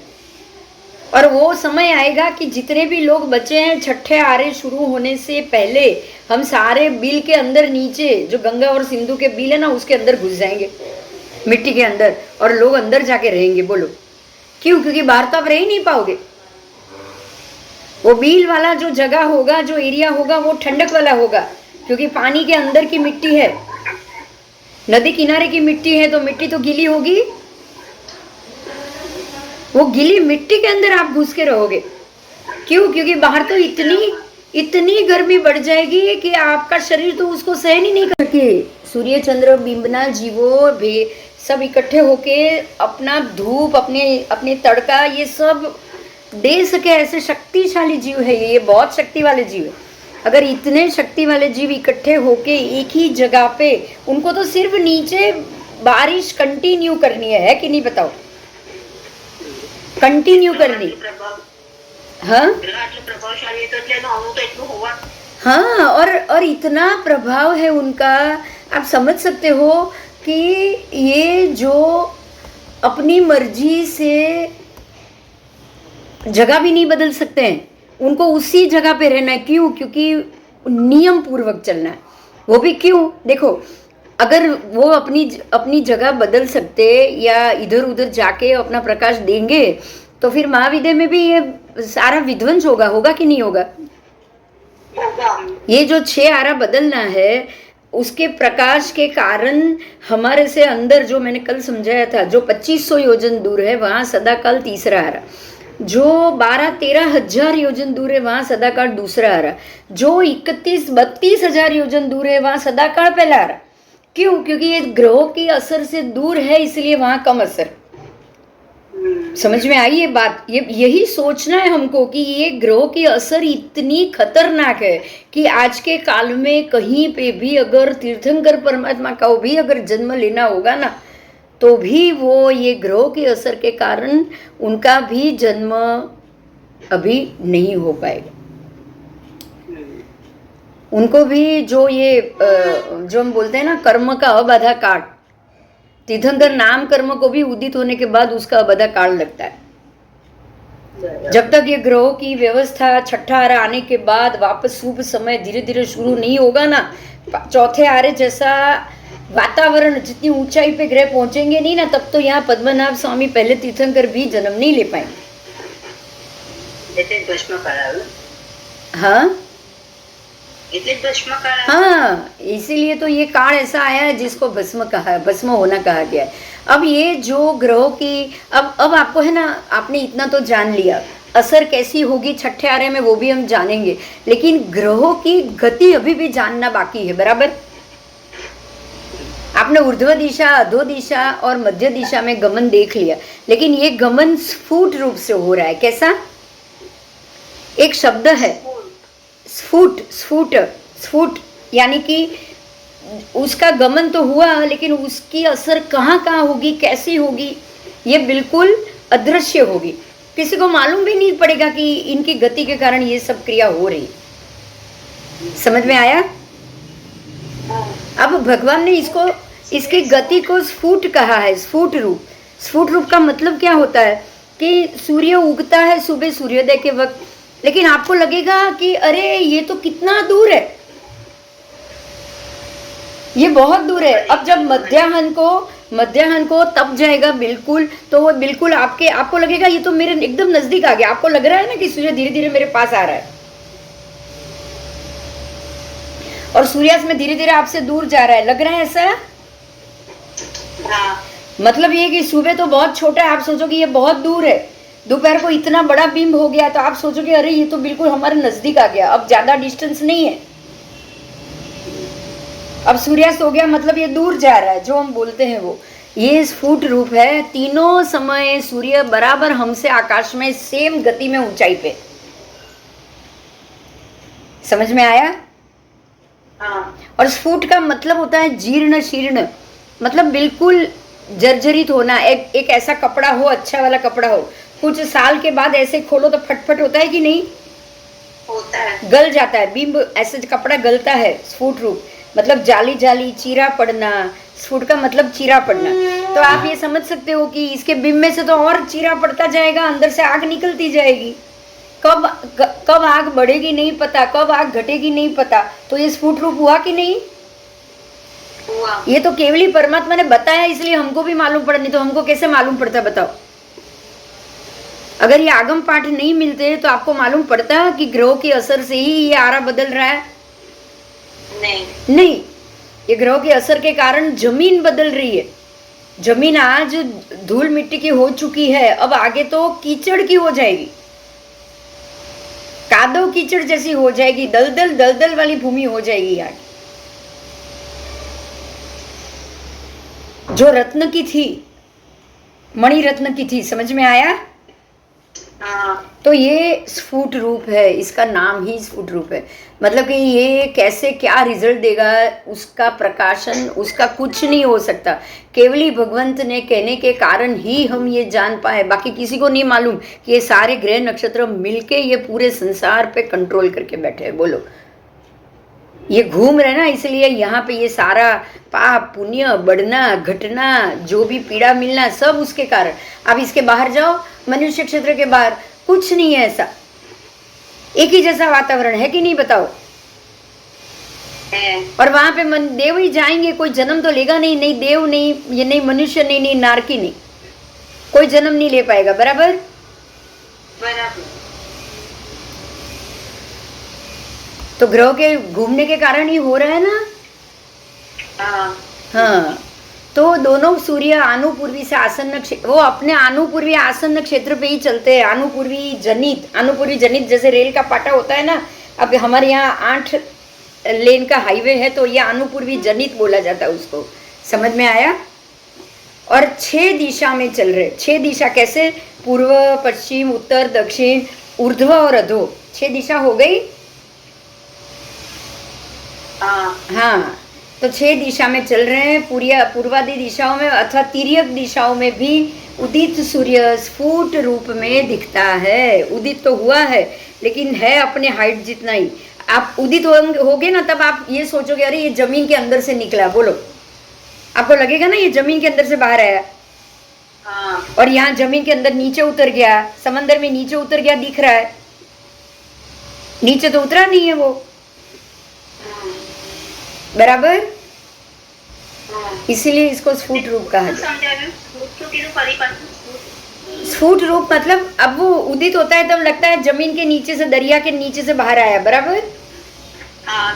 और वो समय आएगा कि जितने भी लोग बचे हैं, छठे आरे शुरू होने से पहले हम सारे बिल के अंदर, नीचे जो गंगा और सिंधु के बिल है ना, उसके अंदर घुस जाएंगे, मिट्टी के अंदर, और लोग अंदर जाके रहेंगे. बोलो क्यों? क्योंकि बाहर तो आप रह ही नहीं पाओगे. वो बील वाला जो जगह होगा, जो एरिया होगा, वो ठंडक वाला होगा, क्योंकि पानी के अंदर की मिट्टी है, नदी किनारे की मिट्टी है, तो मिट्टी तो गीली होगी। वो गीली मिट्टी के अंदर आप घुस के रहोगे। क्यों? क्योंकि बाहर तो इतनी गर्मी बढ़ जाएगी कि आपका शरीर तो उसको सहन ही नहीं कर सके। सूर्य चंद्र बिंबना जीवो भी सब इकट्ठे होके अपना धूप, अपने तड़का, ये सब दे सके, ऐसे शक्तिशाली जीव है ये बहुत शक्ति वाले जीव है। अगर इतने शक्ति वाले जीव इकट्ठे होके एक ही जगह पे, उनको तो सिर्फ नीचे बारिश कंटिन्यू करनी है कि नहीं? बताओ, कंटिन्यू करनी। हाँ हाँ, और इतना प्रभाव है उनका, आप समझ सकते हो कि ये जो अपनी मर्जी से जगह भी नहीं बदल सकते हैं, उनको उसी जगह पे रहना है। क्यों? क्योंकि नियम पूर्वक चलना है। वो भी क्यों? देखो, अगर वो अपनी जगह बदल सकते या इधर उधर जाके अपना प्रकाश देंगे, तो फिर महाविद्या में भी ये सारा विध्वंस होगा कि नहीं होगा? ये जो 6 आरा बदलना है, उसके प्रकाश के कारण हमारे से अंदर, जो मैंने कल समझाया था, जो 2500 योजन दूर है वहाँ सदाकाल तीसरा आरा, जो 12-13 हजार योजन दूर है वहाँ सदाकाल दूसरा आरा, जो 31-32 हजार योजन दूर है वहाँ सदाकाल पहला आरा। क्यों? क्योंकि ये ग्रहों की असर से दूर है, इसलिए वहाँ कम असर। समझ में आई ये बात? यही सोचना है हमको कि ये ग्रहों की असर इतनी खतरनाक है कि आज के काल में कहीं पे भी अगर तीर्थंकर परमात्मा का भी अगर जन्म लेना होगा ना, तो भी वो ये ग्रहों की असर के कारण उनका भी जन्म अभी नहीं हो पाएगा। उनको भी जो हम बोलते हैं ना, कर्म का अबाधा काल, तीर्थंकर नाम कर्म को भी उदित होने के बाद उसका अबाधा काल लगता है। जब तक ये ग्रहों की व्यवस्था छठा आरा आने के बाद वापस शुभ समय धीरे धीरे शुरू नहीं होगा ना, चौथे आरे जैसा वातावरण, जितनी ऊंचाई पे ग्रह पहुंचेंगे नहीं ना, तब तो यहाँ पद्मनाभ स्वामी पहले तीर्थंकर भी जन्म नहीं ले पाएंगे। हाँ हाँ, इसीलिए तो ये काल ऐसा आया है जिसको भस्म होना कहा गया है। अब ये जो ग्रहों की, अब आपको है ना, आपने इतना तो जान लिया, असर कैसी होगी छठे आरे में वो भी हम जानेंगे, लेकिन ग्रहों की गति अभी भी जानना बाकी है। बराबर? आपने ऊर्ध्व दिशा, अधो दिशा और मध्य दिशा में गमन देख लिया, लेकिन ये गमन स्फुट रूप से हो रहा है। कैसा? एक शब्द है स्फुट, यानी कि उसका गमन तो हुआ, लेकिन उसकी असर कहाँ होगी, कैसी होगी, ये बिल्कुल अदृश्य होगी। किसी को मालूम भी नहीं पड़ेगा कि इनकी गति के कारण ये सब क्रिया हो रही। समझ में आया? अब भगवान ने इसकी गति को स्फुट कहा है, स्फुट रूप का मतलब क्या होता है कि सूर्य उगता है सुबह सूर्योदय के वक्त, लेकिन आपको लगेगा कि अरे ये तो कितना दूर है, ये बहुत दूर है। अब जब मध्याह्न को तब जाएगा बिल्कुल, तो वो बिल्कुल आपको लगेगा ये तो मेरे एकदम नजदीक आ गया। आपको लग रहा है ना कि सूर्य धीरे धीरे मेरे पास आ रहा है, और सूर्यास्त में धीरे धीरे आपसे दूर जा रहा है। लग रहा है ऐसा? मतलब ये कि सुबह तो बहुत छोटा है, आप सोचो कि ये बहुत दूर है, दोपहर को इतना बड़ा बिंब हो गया तो आप सोचोगे अरे ये तो बिल्कुल हमारे नजदीक आ गया, अब ज्यादा डिस्टेंस नहीं है, अब सूर्यास्त हो गया, मतलब ये दूर जा रहा है। जो हम बोलते हैं वो ये स्फुट रूप है। तीनों समय सूर्य बराबर हमसे आकाश में सेम गति में ऊंचाई पे। समझ में आया? और स्फुट का मतलब होता है जीर्ण शीर्ण, मतलब बिल्कुल जर्जरित होना। एक ऐसा कपड़ा हो, अच्छा वाला कपड़ा हो, कुछ साल के बाद ऐसे खोलो तो फटफट होता है कि नहीं? होता है, गल जाता है। बिंब ऐसे कपड़ा गलता है। स्फुट रूप मतलब जाली जाली, चीरा पड़ना। स्फुट का मतलब चीरा पड़ना। तो आप ये समझ सकते हो कि इसके बिंब में से तो और चीरा पड़ता जाएगा, अंदर से आग निकलती जाएगी। कब आग बढ़ेगी नहीं पता, कब आग घटेगी नहीं पता। तो ये स्फुट रूप हुआ कि नहीं हुआ? ये तो केवल ही परमात्मा ने बताया, इसलिए हमको भी मालूम पड़ा, नहीं तो हमको कैसे मालूम पड़ता बताओ? अगर ये आगम पाठ नहीं मिलते तो आपको मालूम पड़ता कि ग्रहों के असर से ही ये आरा बदल रहा है? नहीं, ये ग्रहों के असर के कारण जमीन बदल रही है। जमीन आज धूल मिट्टी की हो चुकी है, अब आगे तो कीचड़ की हो जाएगी, कादो कीचड़ जैसी हो जाएगी, दलदल दलदल वाली भूमि हो जाएगी आगे। जो रत्न की थी, मणि रत्न की थी, समझ में आया? तो ये स्फुट रूप है, इसका नाम ही स्फुट रूप है। मतलब कि ये कैसे क्या रिजल्ट देगा उसका प्रकाशन, उसका कुछ नहीं हो सकता। केवल ही भगवंत ने कहने के कारण ही हम ये जान पाए, बाकी किसी को नहीं मालूम कि ये सारे ग्रह नक्षत्र मिलके ये पूरे संसार पे कंट्रोल करके बैठे हैं। बोलो, ये घूम रहे ना, इसलिए यहाँ पे ये सारा पाप पुण्य बढ़ना घटना, जो भी पीड़ा मिलना, सब उसके कारण। अब इसके बाहर जाओ, मनुष्य क्षेत्र के बाहर कुछ नहीं है ऐसा, एक ही जैसा वातावरण है कि नहीं, बताओ? और वहां पे देव ही जाएंगे, कोई जन्म तो लेगा नहीं, नहीं देव नहीं, ये नहीं मनुष्य नहीं, नहीं नारकी नहीं, कोई जन्म नहीं ले पाएगा। बराबर? तो ग्रह के घूमने के कारण ही हो रहा है ना। हाँ, तो दोनों सूर्य आनुपूर्वी से आसन्न वो अपने आनुपूर्वी आसन्न क्षेत्र पे ही चलते हैं। आनुपूर्वी जनित जैसे रेल का पाटा होता है ना, अब हमारे यहाँ 8 लेन का हाईवे है, तो ये आनुपूर्वी जनित बोला जाता है उसको। समझ में आया? और 6 दिशा में चल रहे। 6 दिशा कैसे? पूर्व, पश्चिम, उत्तर, दक्षिण, ऊर्ध्व और अधो, 6 दिशा हो गई। हाँ, तो 6 दिशा में चल रहे हैं। पूर्वादि दिशाओं में अथवा तिर्यक दिशाओं में भी उदित सूर्य स्फुट रूप में दिखता है। उदित तो हुआ है, लेकिन है अपने हाइट जितना ही। आप उदित होगे ना, तब आप ये सोचोगे अरे ये जमीन के अंदर से निकला। बोलो, आपको लगेगा ना ये जमीन के अंदर से बाहर आया। और यहाँ जमीन के अंदर नीचे उतर गया, समंदर में नीचे उतर गया, दिख रहा है। नीचे तो उतरा नहीं है वो। बराबर? इसीलिए इसको स्फुट रूप कहा जाए। स्फुट रूप मतलब अब वो उदित होता है तब लगता है जमीन के नीचे से, दरिया के नीचे से बाहर आया। बराबर?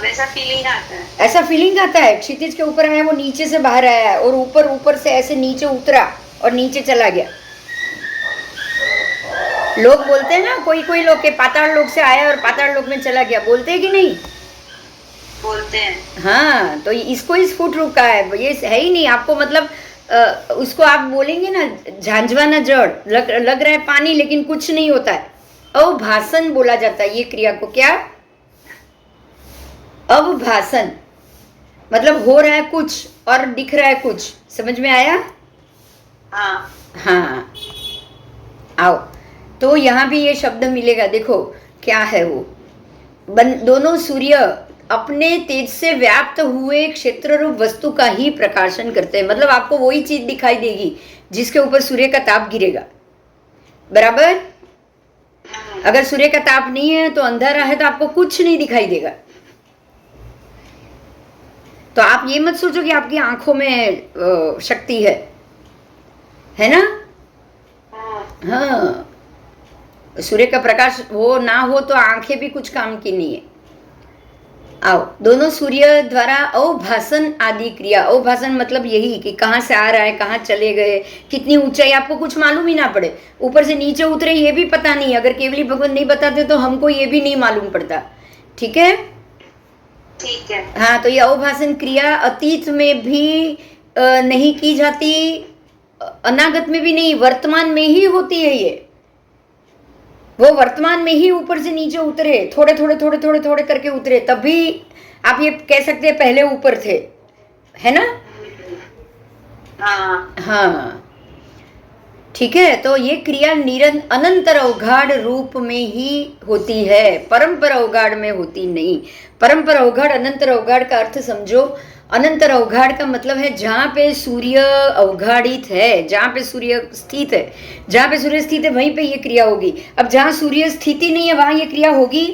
वैसा फीलिंग आता है। ऐसा फीलिंग आता है, क्षितिज के ऊपर आया, वो नीचे से बाहर आया है, और ऊपर से ऐसे नीचे उतरा और नीचे चला गया। लोग बोलते हैं ना, कोई लोग के पाताल लोक से आया और पाताल लोक में चला गया, बोलते हैं कि नहीं? बोलते हैं। हाँ, तो इसको ही स्फुट रूप कहा है। ये है ही नहीं आपको, मतलब उसको आप बोलेंगे ना झांझवा ना जड़, लग रहा है पानी लेकिन कुछ नहीं होता है। अवभासन बोला जाता है ये क्रिया को। क्या? अवभासन मतलब हो रहा है कुछ और दिख रहा है कुछ। समझ में आया? हाँ, आओ, तो यहाँ भी ये शब्द मिलेगा। देखो क्या है वो, दोनों सूर्य अपने तेज से व्याप्त हुए क्षेत्र रूप वस्तु का ही प्रकाशन करते हैं। मतलब आपको वही चीज दिखाई देगी जिसके ऊपर सूर्य का ताप गिरेगा। बराबर? अगर सूर्य का ताप नहीं है तो अंधेरा है, तो आपको कुछ नहीं दिखाई देगा। तो आप ये मत सोचो कि आपकी आंखों में शक्ति है ना? हाँ, सूर्य का प्रकाश वो ना हो तो आंखें भी कुछ काम की नहीं है। आओ, दोनों सूर्य द्वारा अवभासन आदि क्रिया। अवभासन मतलब यही कि कहाँ से आ रहा है, कहाँ चले गए, कितनी ऊंचाई, आपको कुछ मालूम ही ना पड़े। ऊपर से नीचे उतरे ये भी पता नहीं। अगर केवली भगवान नहीं बताते तो हमको ये भी नहीं मालूम पड़ता। ठीक है? ठीक है। हाँ, तो ये अवभासन क्रिया अतीत में भी नहीं की जाती, अनागत में भी नहीं, वर्तमान में ही होती है। ये वो वर्तमान में ही ऊपर से नीचे उतरे, थोड़े थोड़े करके उतरे, तभी आप ये कह सकते हैं पहले ऊपर थे, है ना? हाँ, ठीक है। तो ये क्रिया अनंतर अवगाढ़ रूप में ही होती है, परंपर अवगाढ़ में होती नहीं। परंपर अवगाढ़, अनंतर अवगाढ़ का अर्थ समझो। अनंतर अवगाढ़ का मतलब है जहाँ पे सूर्य अवगाढ़ित है, जहाँ पे सूर्य स्थित है, जहाँ पे सूर्य स्थित है वहीं पे ये क्रिया होगी। अब जहाँ सूर्य स्थिति नहीं है वहाँ ये क्रिया होगी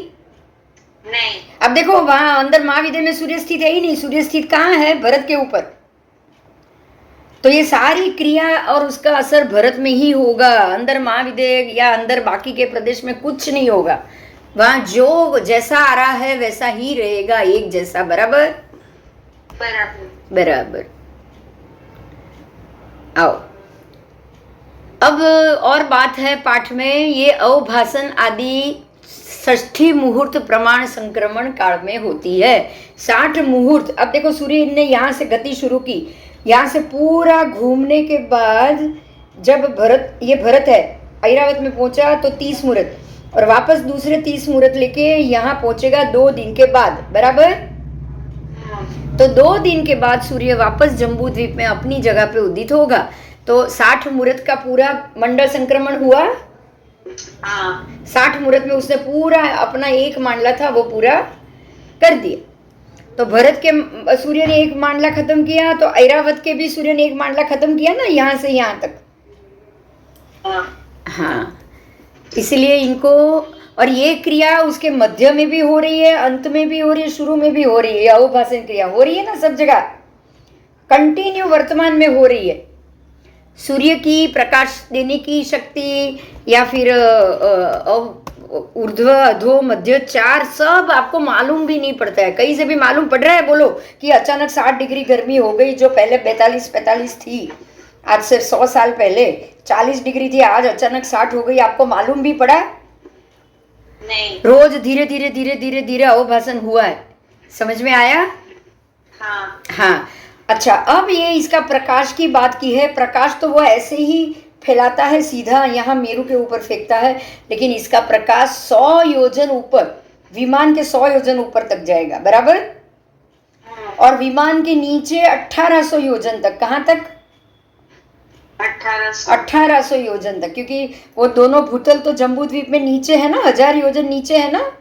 नहीं। अब देखो, वहाँ अंदर महाविद्या में सूर्य स्थित है ही नहीं। सूर्य स्थित कहाँ है? भरत के ऊपर। तो ये सारी क्रिया और उसका असर भरत में ही होगा, अंदर महाविदेह या अंदर बाकी के प्रदेश में कुछ नहीं होगा। वहाँ जो जैसा आ रहा है वैसा ही रहेगा, एक जैसा। बराबर बराबर। बराबर। आओ अब और बात है पाठ में, ये अवभाषण आदि षष्ठी मुहूर्त प्रमाण संक्रमण काल में होती है। 60 मुहूर्त। अब देखो सूर्य ने यहाँ से गति शुरू की, यहाँ से पूरा घूमने के बाद जब ये भरत है ऐरावत में पहुंचा तो 30 मुहूर्त, और वापस दूसरे 30 मुहूर्त लेके यहाँ पहुंचेगा 2 दिन के बाद। बराबर। तो 2 दिन के बाद सूर्य वापस जम्बू द्वीप में अपनी जगह पे उदित होगा। तो 60 मुहूर्त का पूरा मंडल संक्रमण हुआ। 60 मुहूर्त में उसने पूरा अपना एक मांडला था वो पूरा कर दिया। तो भरत के सूर्य ने एक मांडला खत्म किया, तो ऐरावत के भी सूर्य ने एक मांडला खत्म किया ना, यहाँ से यहाँ तक। हाँ, इसलिए इनको, और ये क्रिया उसके मध्य में भी हो रही है, अंत में भी हो रही है, शुरू में भी हो रही है। अवभाषण क्रिया हो रही है ना सब जगह, कंटिन्यू वर्तमान में हो रही है। सूर्य की प्रकाश देने की शक्ति या फिर ऊर्ध्व अधो मध्य 4 सब आपको मालूम भी नहीं पड़ता है। कहीं से भी मालूम पड़ रहा है बोलो कि अचानक 60 डिग्री गर्मी हो गई, जो पहले 42-45 थी, आज से 100 साल पहले 40 डिग्री थी, आज अचानक 60 हो गई, आपको मालूम भी पड़ा? नहीं। रोज धीरे धीरे धीरे धीरे धीरे अवभाषण हुआ है। समझ में आया? हाँ। अच्छा, अब ये इसका प्रकाश की बात की है। प्रकाश तो वो ऐसे ही फैलाता है, सीधा यहाँ मेरू के ऊपर फेंकता है, लेकिन इसका प्रकाश 100 योजन ऊपर, विमान के 100 योजन ऊपर तक जाएगा। बराबर। और विमान के नीचे 1800 योजन तक। कहाँ तक? 1800 योजन तक, क्योंकि वो दोनों भूतल तो जम्बू द्वीप में नीचे है ना, 1000 योजन नीचे है ना।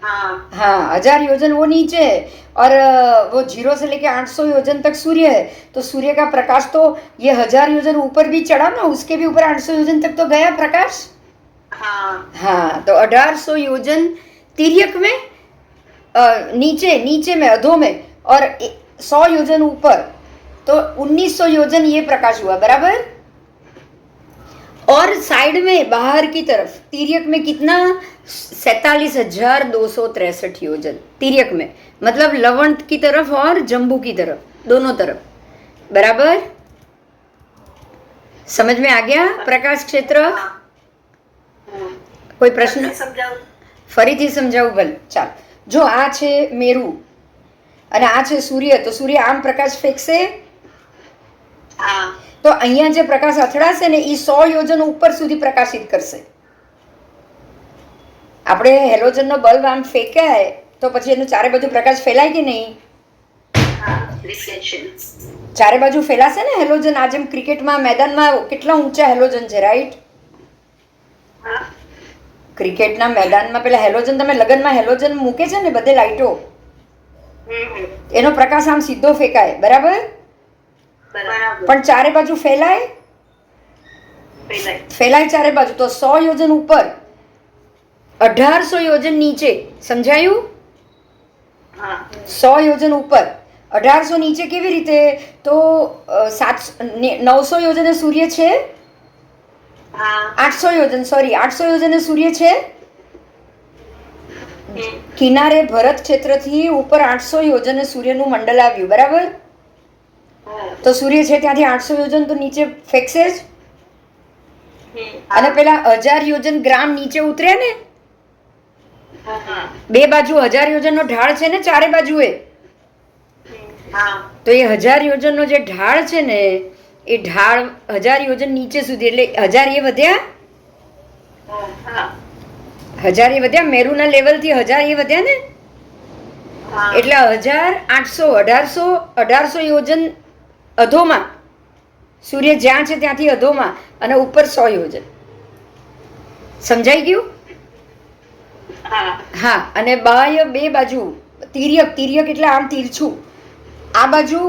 हाँ, 1000 योजन वो नीचे है, और वो 0 से लेके 800 योजन तक सूर्य है। तो सूर्य का प्रकाश तो ये 1000 योजन ऊपर भी चढ़ा ना, उसके भी ऊपर 800 योजन तक तो गया प्रकाश। हाँ, तो 1800 योजन तिर्यक में, नीचे में अधो में, और 100 योजन ऊपर, तो 1900 योजन ये प्रकाश हुआ। बराबर। और साइड में बाहर की तरफ तिर्यक में कितना? 47,263 योजन तिर्यक में, मतलब लवण की तरफ और जम्बू की तरफ, दोनों तरफ। बराबर। समझ में आ गया प्रकाश क्षेत्र? કોઈ પ્રશ્ન? ફરીથી સમજાવું ભલે. ચાલ, જો આ છે મેરુ અને આ છે સૂર્ય, તો સૂર્ય આમ પ્રકાશ ફેંકશે, તો અહીંયા જે પ્રકાશ અથડાશે ને એ 100 યોજન ઉપર સુધી પ્રકાશિત કરશે. આપણે હેલોજનનો બલ્બ આમ ફેંકાય તો પછી એનું ચારે બાજુ પ્રકાશ ફેલાય કે નહીં? ચારે બાજુ ફેલાશે ને હેલોજન. આ જેમ ક્રિકેટમાં મેદાનમાં કેટલા ઊંચા હેલોજન છે, રાઈટ? ક્રિકેટના મેદાનમાં પેલા હેલોજન, તમે લગનમાં હેલોજન મૂકે છે ને બધે લાઈટો, એનો પ્રકાશ આમ સીધો ફેંકાય. બરાબર. પણ ચારે બાજુ ફેલાય ચારે બાજુ. તો 100 યોજન ઉપર, 1800 યોજન નીચે. સમજાયું? 100 યોજન ઉપર, 1800 નીચે કેવી રીતે? તો 900 યોજને સૂર્ય છે, 800 યોજન, સોરી 800 યોજને સૂર્ય છે. કિનારે ભરત ક્ષેત્રથી ઉપર 800 યોજને સૂર્યનું મંડળ આવ્યું. બરાબર. તો સૂર્ય છે ત્યાંથી 800 યોજન તો નીચે ફેંકશે જ. અને પેલા 1000 યોજન ગ્રામ નીચે ઉતરે ને, બે બાજુ 1000 યોજનનો ઢાળ છે ને ચારે બાજુએ, તો એ 1000 યોજનનો જે ઢાળ છે ને એ ઢાળ 1000 યોજન નીચે સુધી, એટલે 1000 એ વધ્યા, 1000 એ વધ્યા, મેરુના લેવલથી 1000 એ વધ્યા ને, એટલે 1000, 800, 1800 યોજન અધોમાં સૂર્ય જ્યાં છે ત્યાંથી અધોમાં, અને ઉપર 100 યોજન. સમજાઈ ગયું? હા. અને બાહ્ય બે બાજુ તિર્યક એટલે આમ તીરછું, આ બાજુ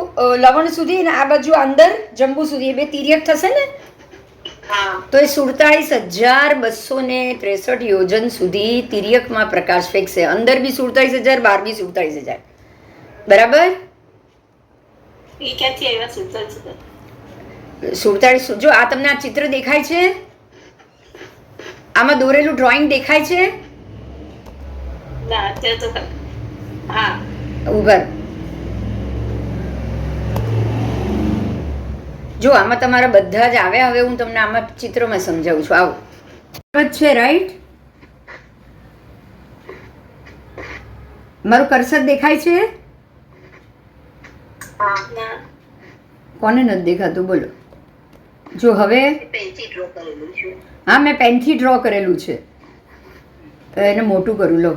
લવણ સુધી ને આ બાજુ અંદર જંબુ સુધી, એ બે તિર્યક થશે ને, તો એ 47,263 યોજન સુધી તિર્યકમાં પ્રકાશ ફેંકશે. અંદર બી 47,000, બહાર બી 47,000. બરાબર. 47 જો આ તમને આ ચિત્ર દેખાય છે, આમાં દોરેલું ડ્રોઈંગ દેખાય છે? ના અત્યારે તો હા ઉભા જો આમાં તમારા બધા જ આવ્યા. હવે હું તમને આમાં ચિત્રોમાં સમજાવું છું. આવો છે રાઈટ? મારું કર્સર દેખાય છે? ના કોને નથી દેખાતું બોલો? જો હવે પેનથી ડ્રો કરેલું છે. હા મેં પેનથી ડ્રો કરેલું છે. તો એને મોટું કરું લો.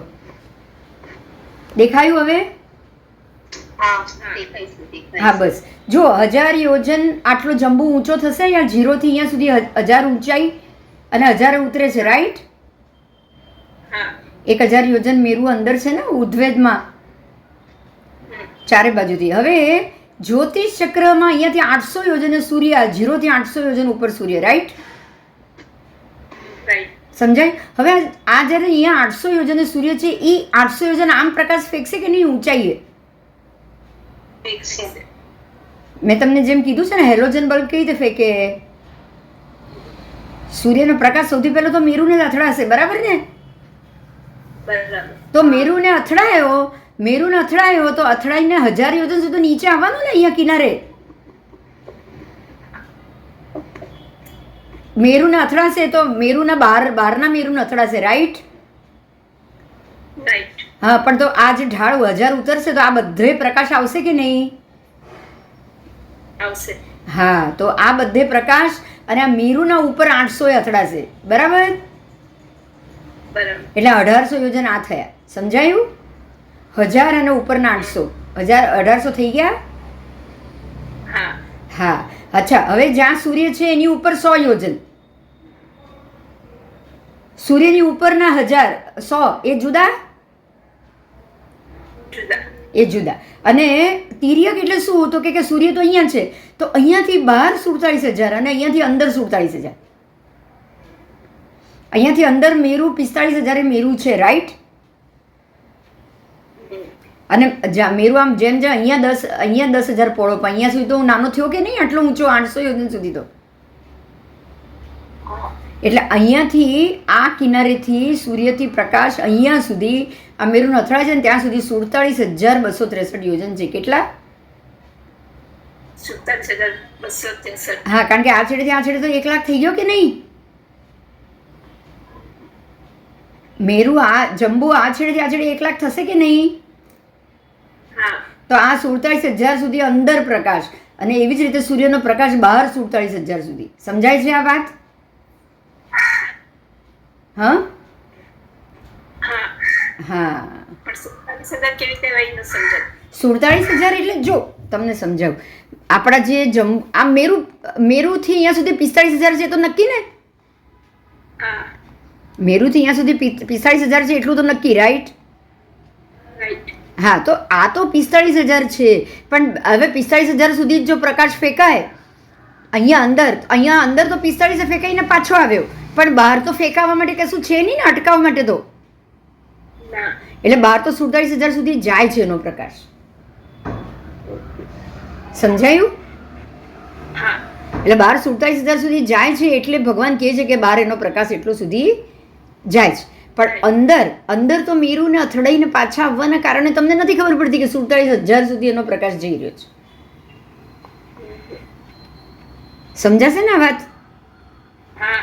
દેખાયું હવે? હા દેખાય છે, દેખાય હા બસ જો 1000 યોજન આટલો જંબુ ઊંચો થશે. અહીંયા 0 થી અહીંયા સુધી 1000 ઊંચાઈ અને 1000 ઉતરે છે રાઈટ? હા 1000 યોજન મેરુ અંદર છે ને ઉદ્વેદમાં ચારે બાજુથી. હવે જ્યોતિષ ચક્રમાં અહીંયાથી 800 યોજન સૂર્ય, 0 થી 800 યોજન ઉપર સૂર્ય રાઈટ? રાઈટ સમજાય? હવે આ જ્યારે અહીંયા 800 યોજન સૂર્ય છે એ 800 યોજન આમ પ્રકાશ ફેંકશે કે નહીં ઊંચાઈએ? એક છે. મેં તમને જેમ કીધું છે ને હેલોજન બલ્બ કેવી રીતે ફેંકે? સૂર્યનો પ્રકાશ સૌથી પહેલો તો મેરુને જ અથડાશે બરાબર ને? બરાબર તો મેરુને અથડાયો તો અથડાઈને 1000 યોજન સુધી નીચે આવવાનું ને અહીંયા કિનારે. મેરુને અથડાશે તો મેરુના બહારના મેરુને અથડાશે રાઈટ? રાઈટ હા પણ તો આ જે ઢાળ 1000 ઉતરશે તો આ બધે પ્રકાશ આવશે કે નહીં? આવશે. હા તો આ બધે પ્રકાશ અને આ મેરુના ઉપર 800 અથડાશે બરાબર? બરાબર એટલે 1800 યોજન આ થયા. સમજાયું? 1000 અને ઉપરના 800 1800 થઈ ગયા. હા હા અચ્છા હવે જ્યાં સૂર્ય છે એની ઉપર 100 યોજન, સૂર્યની ઉપરના 1000 100 એ જુદા જુદા એ જુદા. અને તિર્યક એટલે શું? તો કે સૂર્ય તો અહીંયા છે તો અહીંયાથી બહાર 47000 અને અહીંયાથી અંદર 47000. અહીંયાથી અંદર મેરુ 45000 એ મેરુ છે રાઈટ? અને મેરુ આમ જેમ જેમ અહીંયા 10,000 પોળો પણ અહીંયા સુધી તો નાનો થયો કે નહીં આટલો ઊંચો 800 યોજન સુધી તો. એટલે અહીંયાથી આ કિનારેથી સૂર્યથી પ્રકાશ અહીંયા સુધી આ મેરુને અથડાય છે ને ત્યાં સુધી 47,263 યોજન છે. કેટલા? 47,263. હા કારણ કે આ છેડેથી આ છેડે તો 1 લાખ થઈ ગયો કે નહીં? મેરુ આ જંબુ આ છેડેથી આ છેડે 1 લાખ થશે કે નહીં? હા તો આ 47,000 સુધી અંદર પ્રકાશ અને એવી જ રીતે સૂર્યનો પ્રકાશ બહાર 47,000 સુધી. સમજાય છે આ વાત? હા હા હા પણ 47,000 કેવી રીતે હોય ન સમજાય. 47,000 એટલે જો તમને સમજાવું આપણા જે આ મેરુથી અહીંયા સુધી 45,000 છે તો નક્કી ને? હા મેરુથી અહીંયા સુધી 45,000 છે એટલું તો નક્કી રાઈટ? રાઈટ હા તો આ તો 45,000 છે પણ હવે 45,000 સુધી જ જો પ્રકાશ ફેંકાય અહીંયા અંદર તો 45 ફેંકાઈને પાછો આવ્યો પણ બહાર તો ફેંકાવા માટે કશું છે નહીં ને અટકાવવા માટે તો. ના એટલે બહાર તો 47,000 સુધી જાય છે એનો પ્રકાશ. સમજાયું? હા એટલે બહાર 47,000 સુધી જાય છે એટલે ભગવાન કહે છે કે બહાર એનો પ્રકાશ એટલો સુધી જાય છે. પણ અંદર તો મેરુને અથડાઈને પાછા આવવાના કારણે તમને નથી ખબર પડતી કે 47,000 સુધી એનો પ્રકાશ જઈ રહ્યો છે. સમજાશે ને આ વાત? હા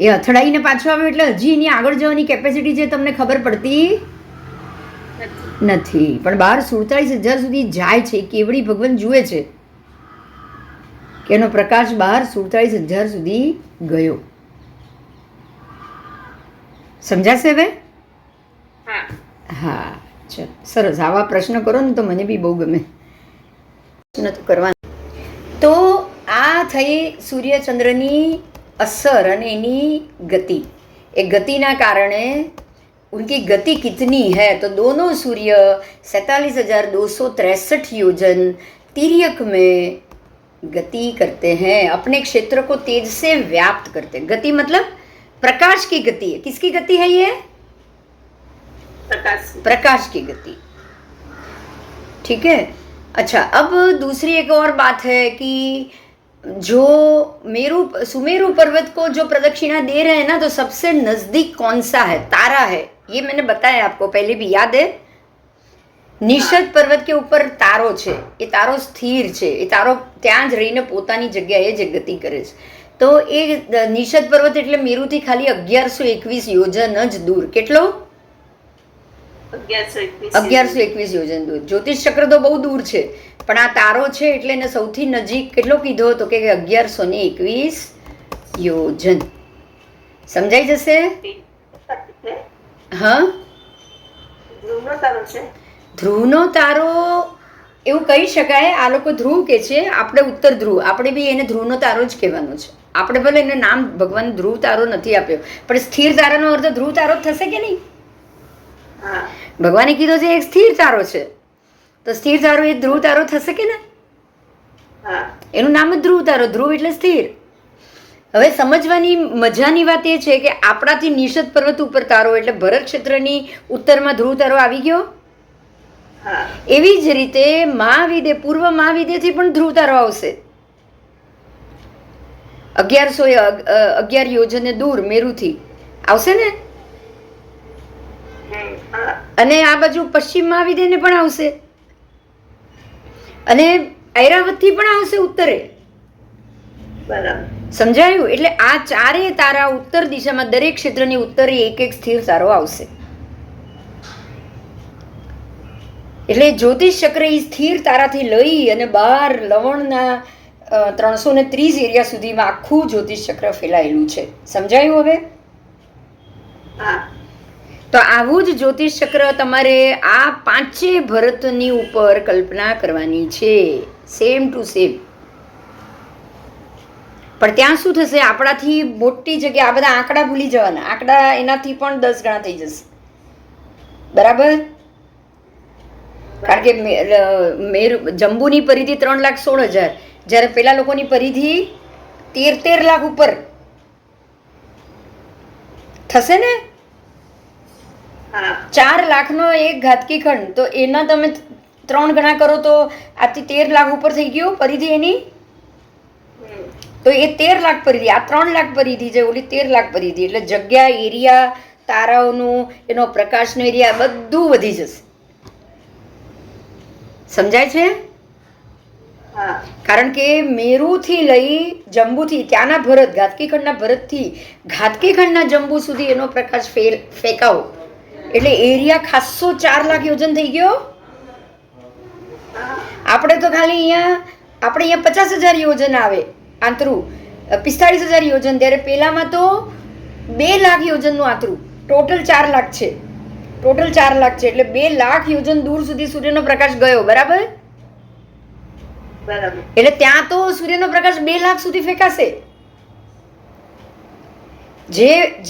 એ અથડાઈને પાછો આવ્યો એટલે હજી એની આગળ જવાની કેપેસિટી છે તમને ખબર પડતી નથી. પણ બહાર 47,000 સુધી જાય છે કેવડી ભગવાન જુએ છે કે એનો પ્રકાશ બહાર 47,000 સુધી ગયો. સમજાશે હવે? હા હા ચલો સરસ. આવા પ્રશ્ન કરો ને તો મને બી બહુ ગમે પ્રશ્ન તો કરવાનો. તો આ થઈ સૂર્યચંદ્રની અસર અને એની ગતિ. એ ગતિના કારણે उनकी गति कितनी है तो दोनों सूर्य 47,263 योजन तिर्यक में गति करते हैं, अपने क्षेत्र को तेज से व्याप्त करते हैं. गति मतलब प्रकाश की गति है. किसकी गति है ये? प्रकाश की गति. ठीक है. अच्छा अब दूसरी एक और बात है कि जो सुमेरु पर्वत को जो प्रदक्षिणा दे रहे हैं ना, तो सबसे नजदीक कौन सा है? तारा है, ये मैंने बताया आपको पहले भी, याद है? નિષદ પર્વત કે ઉપર તારો છે, એ તારો સ્થિર છે, એ તારો ત્યાં જ રહીને પોતાની જગ્યાએ જ ગતિ કરે છે. તો એ નિષદ પર્વત એટલે મેરુથી ખાલી 1121 યોજન જ દૂર. કેટલો? 1121 યોજન દૂર. જ્યોતિષ ચક્ર તો બહુ દૂર છે, પણ આ તારો છે એટલે એને સૌથી નજીક કેટલો કીધો? તો કે 1121 યોજન. સમજાઈ જશે? હા, ધ્રુવનો તારો એવું કહી શકાય. આ લોકો ધ્રુવ કે છે, આપણે ઉત્તર ધ્રુવ, આપણે બી એને ધ્રુવનો તારો જ કહેવાનો છે. આપણે ભલે એને નામ ભગવાન ધ્રુવ તારો નથી આપ્યો, પણ સ્થિર તારાનો અર્થ ધ્રુવ તારો જ થશે કે નહીં? ભગવાને કીધો છે એક સ્થિર તારો છે, તો સ્થિર તારો એ ધ્રુવ તારો થશે કે ના? એનું નામ જ ધ્રુવ તારો. ધ્રુવ એટલે સ્થિર. હવે સમજવાની મજાની વાત એ છે કે આપણાથી નિષદ પર્વત ઉપર તારો એટલે ભરત ક્ષેત્રની ઉત્તરમાં ધ્રુવ તારો આવી ગયો. એવી જ રીતે મહાવિદ્ય, પૂર્વ મહાવિદ્યથી પણ ધ્રુવ તારો આવશે 1111 યોજને દૂર મેરુથી આવશે ને. અને આ બાજુ પશ્ચિમ મહાવિદ્યને પણ આવશે, અને ઐરાવતથી પણ આવશે ઉત્તરે. સમજાયું? એટલે આ ચારેય તારા ઉત્તર દિશામાં દરેક ક્ષેત્રની ઉત્તરે એક એક સ્થિર તારો આવશે. એટલે જ્યોતિષ ચક્ર એ સ્થિર તારાથી લઈ અને બહાર લવણના 330 એરિયા સુધીમાં આખું જ્યોતિષ ચક્ર ફેલાયેલું છે. સમજાયું હવે? તો આવું જ જ્યોતિષ ચક્ર તમારે આ પાંચે ભરતની ઉપર કલ્પના કરવાની છે, સેમ ટુ સેમ. પણ ત્યાં શું થશે? આપણાથી મોટી જગ્યા, આ બધા આંકડા ભૂલી જવાના. આંકડા એનાથી પણ 10 ગણા થઈ જશે. બરાબર? કારણ કે જંબુની પરિધિ 3,16,000, જ્યારે પેલા લોકોની પરિધિ 13 લાખ ઉપર થશે ને. 4 લાખનો એક ઘાતકી ખંડ, તો એના તમે 3 ગણા કરો તો આથી 13 લાખ ઉપર થઈ ગયો પરિધિ એની. તો એ 13 લાખ પરિધિ, આ 3 લાખ પરિધિ છે, ઓલી 13 લાખ પરિધિ. એટલે જગ્યા, એરિયા, તારાઓનું, એનો પ્રકાશનો એરિયા બધું વધી જશે. સમજાય છે? કારણ કે મેરુથી લઈ જંબુથી, ત્યાંના ભરત, ઘાતકી ખંડના ભરતથી ઘાતકી ખંડના જંબુ સુધી એનો પ્રકાશ ફેંકાવો એટલે એરિયા ખાસો 4 લાખ યોજન થઈ ગયો. આપણે તો ખાલી અહીંયા 50,000 યોજન આવે આંતરું, 45,000 યોજન, ત્યારે પેલામાં તો 2 લાખ યોજનનું આંતરું. ટોટલ 4 લાખ છે. ટોટલ 4 લાખ છે, એટલે 2 લાખ યોજન દૂર સુધી સૂર્યનો પ્રકાશ ગયો. બરાબર? એટલે ત્યાં તો સૂર્યનો પ્રકાશ 2 લાખ સુધી ફેંકાશે.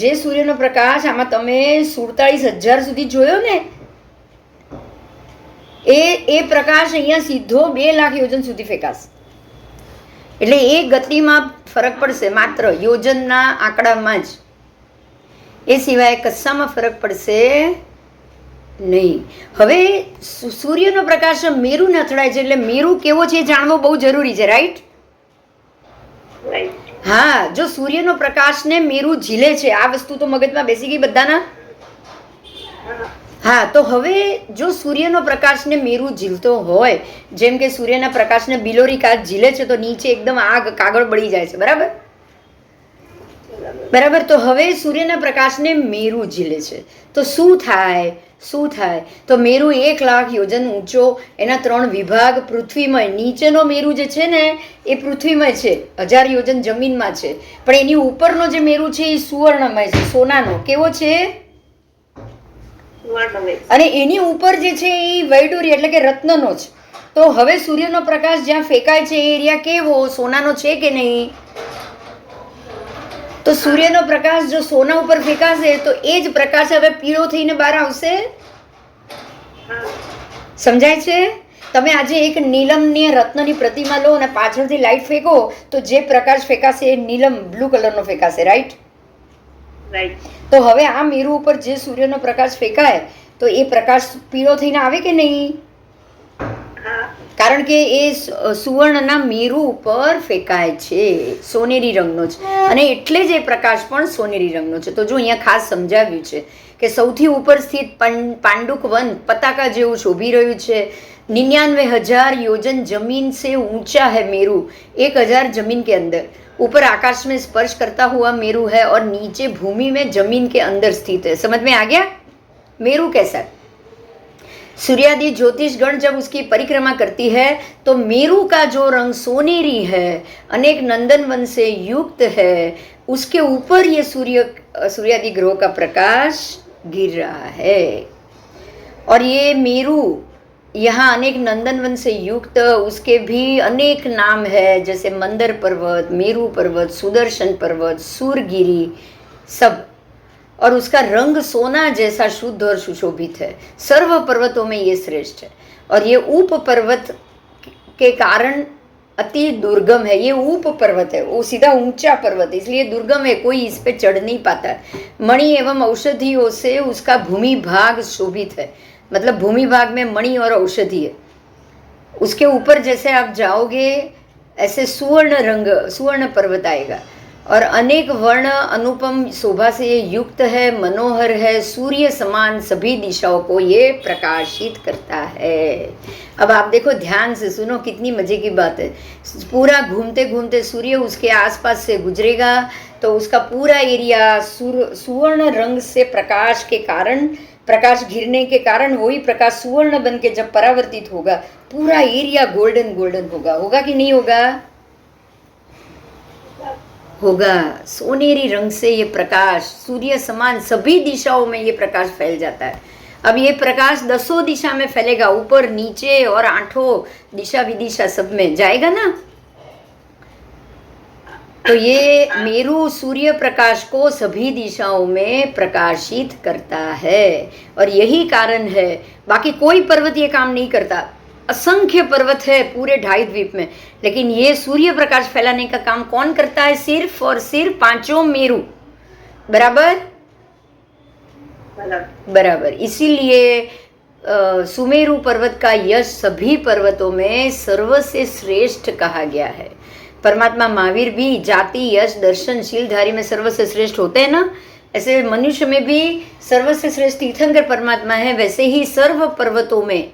જે સૂર્યનો પ્રકાશ આમાં તમે 47,000 સુધી જોયો ને, એ પ્રકાશ અહીંયા સીધો 2 લાખ યોજન સુધી ફેંકાશે. એટલે એ ગતિમાં ફરક પડશે, માત્ર યોજનના આંકડામાં જ. એ સિવાય કશામાં ફરક પડશે નહીં. હવે સૂર્યનો પ્રકાશ મેરુને અથડાય છે, એટલે મેરુ કેવો છે એ જાણવો બહુ જરૂરી છે. રાઈટ? હા, જો સૂર્યનો પ્રકાશને મેરુ ઝીલે છે, આ વસ્તુ તો મગજમાં બેસી ગઈ બધાના. હા, તો હવે જો સૂર્યનો પ્રકાશને મેરુ ઝીલતો હોય, જેમ કે સૂર્યના પ્રકાશને બિલોરી કાચ ઝીલે છે, તો નીચે એકદમ આગ, કાગળ બળી જાય છે. બરાબર? બરાબર. તો હવે સૂર્યના પ્રકાશને મેરુ ઝીલે છે, તો શું થાય? તો મેરુ 1 લાખ યોજન ઊંચો, એના 3 વિભાગ પૃથ્વીમય. નીચેનો મેરુ જે છે ને એ પૃથ્વીમય છે, 1000 યોજન જમીનમાં છે, પણ એની ઉપરનો જે મેરુ છે એ સુવર્ણમય છે, સોનાનો. કેવો છે? અને એની ઉપર જે છે એ વૈડૂર્ય એટલે કે રત્નનો છે. તો હવે સૂર્યનો પ્રકાશ જ્યાં ફેંકાય છે એ એરિયા કેવો? સોનાનો છે કે નહીં? તો સૂર્યનો પ્રકાશ જો સોના ઉપર ફેંકાશે તો એ જ પ્રકાશ હવે પીળો થઈને બહાર આવશે. સમજાય છે? તમે આજે એક નીલમની રત્નની પ્રતિમા લો અને પાછળથી લાઈટ ફેંકો તો જે પ્રકાશ ફેંકાશે એ નીલમ બ્લુ કલરનો ફેંકાશે. રાઈટ? તો હવે આ મેરુ ઉપર જે સૂર્યનો પ્રકાશ ફેંકાય તો એ પ્રકાશ પીળો થઈને આવે કે નહીં? કારણ કે એ સુવર્ણના મેરુ ઉપર ફેંકાય છે, સોનેરી રંગનો છે, અને એટલે જ એ પ્રકાશ પણ સોનેરી રંગનો છે. તો જો અહીંયા ખાસ સમજાવ્યું છે કે સૌથી ઉપર સ્થિત પાંડુક વન પતાકા જેવું શોભી રહ્યું છે. 99,000 योजन जमीन से ऊंचा है मेरू, 1,000 जमीन के अंदर, ऊपर आकाश में स्पर्श करता हुआ मेरू है और नीचे भूमि में जमीन के अंदर स्थित है. समझ में आ गया मेरू कैसा है? सूर्यादि ज्योतिष गण जब उसकी परिक्रमा करती है तो मेरू का जो रंग सोनेरी है, अनेक नंदन वन से युक्त है, उसके ऊपर ये सूर्यादि ग्रहों का प्रकाश गिर रहा है. और ये मेरू यहाँ अनेक नंदन वन से युक्त, उसके भी अनेक नाम है, जैसे मंदर पर्वत, मेरू पर्वत, सुदर्शन पर्वत, सूरगिरी, सब. और उसका रंग सोना जैसा शुद्ध और सुशोभित है. सर्व पर्वतों में ये श्रेष्ठ है. और ये उप पर्वत के कारण अति दुर्गम है. ये उप पर्वत है, वो सीधा ऊंचा पर्वत है, इसलिए दुर्गम है, कोई इस पे चढ़ नहीं पाता है. मणि एवं औषधियों से उसका भूमि भाग शोभित है. मतलब भूमि भाग में मणि और औषधि है. उसके ऊपर जैसे आप जाओगे ऐसे सुवर्ण पर्वत आएगा, और अनेक वर्ण अनुपम शोभा से ये युक्त है, मनोहर है, सूर्य समान सभी दिशाओं को ये प्रकाशित करता है. अब आप देखो, ध्यान से सुनो, कितनी मजे की बात है. पूरा घूमते घूमते सूर्य उसके आसपास से गुजरेगा तो उसका पूरा एरिया सुवर्ण रंग से प्रकाश के कारण, प्रकाश गिरने के कारण वही प्रकाश सुवर्ण बन के जब परावर्तित होगा, पूरा एरिया गोल्डन गोल्डन होगा. होगा कि नहीं होगा? होगा. सोनेरी रंग से ये प्रकाश सूर्य समान सभी दिशाओं में ये प्रकाश फैल जाता है. अब ये प्रकाश 10 दिशा में फैलेगा, ऊपर नीचे और 8 दिशा विदिशा सब में जाएगा ना. तो ये मेरू सूर्य प्रकाश को सभी दिशाओं में प्रकाशित करता है. और यही कारण है, बाकी कोई पर्वत ये काम नहीं करता. असंख्य पर्वत है पूरे 2.5 द्वीप में, लेकिन ये सूर्य प्रकाश फैलाने का काम कौन करता है? सिर्फ और सिर्फ 5 मेरू. बराबर बराबर. इसीलिए सुमेरु पर्वत का यश सभी पर्वतों में सर्वसे श्रेष्ठ कहा गया है. परमात्मा महावीर भी जाति यश दर्शन शीलधारी में सर्वसे श्रेष्ठ होते हैं ना, ऐसे मनुष्य में भी सर्वसे श्रेष्ठ तीर्थंकर परमात्मा है. वैसे ही सर्व पर्वतों में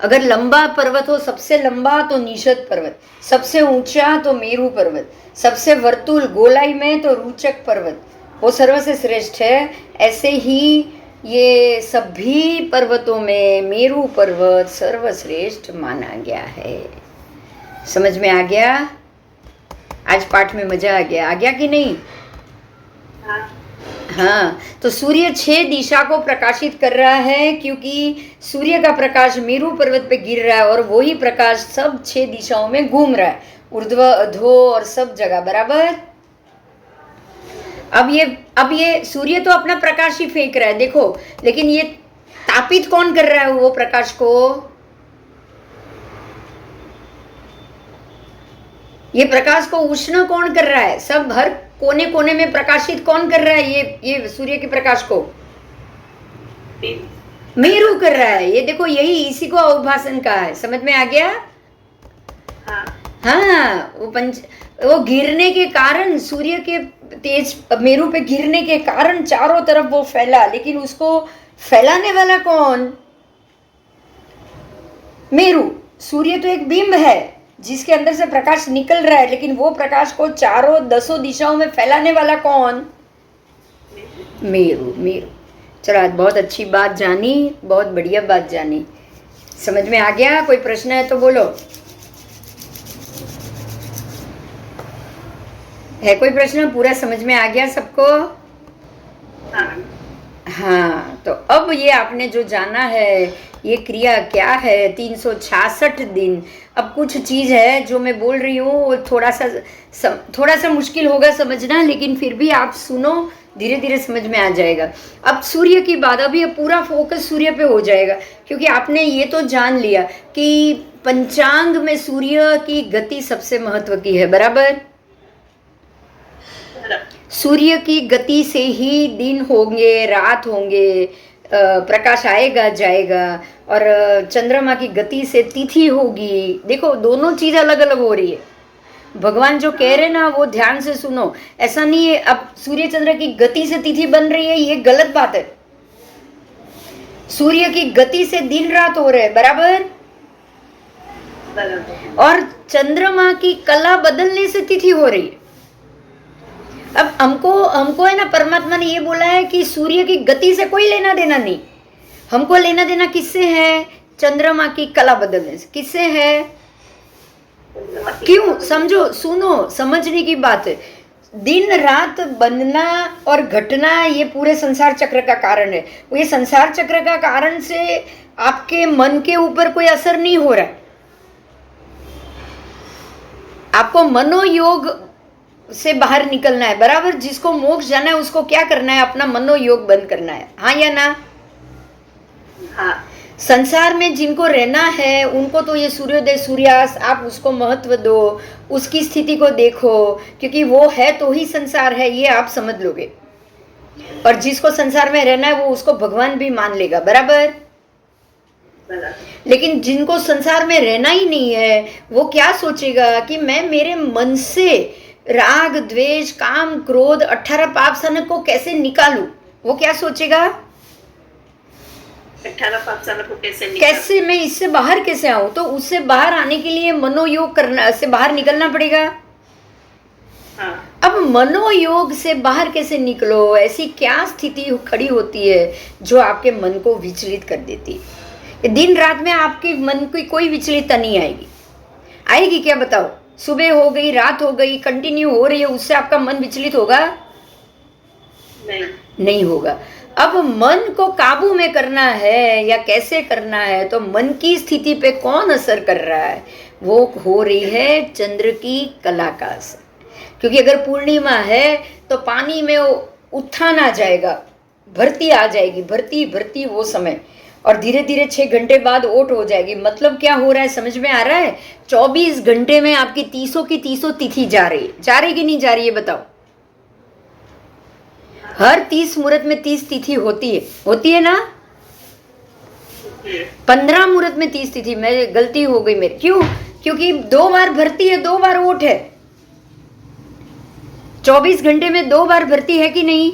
अगर लंबा पर्वत हो, सबसे लंबा तो निषद पर्वत, सबसे ऊंचा तो मेरू पर्वत, सबसे वर्तुल गोलाई में तो रुचक पर्वत, वो सर्वसे श्रेष्ठ है. ऐसे ही ये सभी पर्वतों में मेरू पर्वत सर्वश्रेष्ठ माना गया है. समझ में आ गया? आज पाठ में मजा आ गया कि नहीं? हाँ. तो सूर्य 6 दिशा को प्रकाशित कर रहा है, क्योंकि सूर्य का प्रकाश मेरू पर्वत पे गिर रहा है और वही प्रकाश सब 6 दिशाओं में घूम रहा है, ऊर्ध्व अधो और सब जगह. बराबर. अब ये सूर्य तो अपना प्रकाश ही फेंक रहा है, देखो, लेकिन ये तापित कौन कर रहा है वो प्रकाश को? ये प्रकाश को उष्ण कौन कर रहा है? सब हर कोने कोने में प्रकाशित कौन कर रहा है? ये सूर्य के प्रकाश को मेरू कर रहा है. ये देखो, यही इसी को अवभाषण कहा है. समझ में आ गया? हाँ. वो गिरने के कारण, सूर्य के तेज मेरू पे गिरने के कारण चारों तरफ वो फैला, लेकिन उसको फैलाने वाला कौन? मेरू. सूर्य तो एक बिंब है जिसके अंदर से प्रकाश निकल रहा है, लेकिन वो प्रकाश को चारों 10 दिशाओं में फैलाने वाला कौन? मेरू. मेरू. चलो, आज बहुत अच्छी बात जानी, बहुत बढ़िया बात जानी. समझ में आ गया? कोई प्रश्न है तो बोलो. है कोई प्रश्न? पूरा समझ में आ गया सबको? हाँ. तो अब ये आपने जो जाना है, ये क्रिया क्या है, 366 दिन. अब कुछ चीज़ है जो मैं बोल रही हूँ, वो थोड़ा सा मुश्किल होगा समझना, लेकिन फिर भी आप सुनो, धीरे धीरे समझ में आ जाएगा. अब सूर्य की बात, अभी पूरा फोकस सूर्य पे हो जाएगा, क्योंकि आपने ये तो जान लिया कि पंचांग में सूर्य की गति सबसे महत्व की है. बराबर. सूर्य की गति से ही दिन होंगे, रात होंगे, प्रकाश आएगा जाएगा, और चंद्रमा की गति से तिथि होगी। देखो दोनों चीज अलग अलग हो रही है। भगवान जो कह रहे ना वो ध्यान से सुनो। ऐसा नहीं है अब सूर्य चंद्र की गति से तिथि बन रही है, ये गलत बात है। सूर्य की गति से दिन रात हो रहे हैं, बराबर। और चंद्रमा की कला बदलने से तिथि हो रही है। अब हमको है ना, परमात्मा ने ये बोला है कि सूर्य की गति से कोई लेना देना नहीं, हमको लेना देना किससे है? चंद्रमा की कला बदलने से। किससे है? क्यों? समझो, सुनो, समझने की बात है। दिन रात बनना और घटना ये पूरे संसार चक्र का कारण है। ये संसार चक्र का कारण से आपके मन के ऊपर कोई असर नहीं हो रहा है। आपको मनोयोग से बाहर निकलना है, बराबर। जिसको मोक्ष जाना है उसको क्या करना है? अपना मनोयोग बंद करना है, हाँ या ना? हाँ। संसार में जिनको रहना है उनको तो ये सूर्योदय सूर्यास्त, आप उसको महत्व दो, उसकी स्थिति को देखो, क्योंकि वो है तो ही संसार है, ये आप समझ लोगे। और जिसको संसार में रहना है वो उसको भगवान भी मान लेगा, बराबर। लेकिन जिनको संसार में रहना ही नहीं है वो क्या सोचेगा कि मैं मेरे मन से राग द्वेष काम क्रोध 18 पाप साधन को कैसे निकालूं? वो क्या सोचेगा? 18 पाप साधन को कैसे मैं इससे बाहर कैसे आऊं? तो उससे बाहर आने के लिए मनोयोग करना, से बाहर निकलना पड़ेगा। हाँ। अब मनोयोग से बाहर कैसे निकलो? ऐसी क्या स्थिति खड़ी होती है जो आपके मन को विचलित कर देती है? दिन रात में आपके मन की कोई विचलितता नहीं आएगी। आएगी क्या बताओ? सुबह हो गई, रात हो गई, कंटिन्यू हो रही है, उससे आपका मन विचलित होगा? नहीं होगा। अब मन को काबू में करना है या कैसे करना है? तो मन की स्थिति पे कौन असर कर रहा है? वो हो रही है चंद्र की कला का असर। क्योंकि अगर पूर्णिमा है तो पानी में उत्थान आ जाएगा, भरती आ जाएगी, भरती भरती वो समय, और धीरे धीरे 6 घंटे बाद ओट हो जाएगी। मतलब क्या हो रहा है, समझ में आ रहा है? 24 घंटे में आपकी 30 की 30 तिथि जा रही है। जा रही कि नहीं जा रही है बताओ? हर 30 मुहूर्त में 30 तिथि होती है ना? 15 मुहूर्त में 30 तिथि। मैं गलती हो गई मेरी। क्यों? क्योंकि 2 बार भरती है, 2 बार ओट है। 24 घंटे में 2 बार भरती है कि नहीं?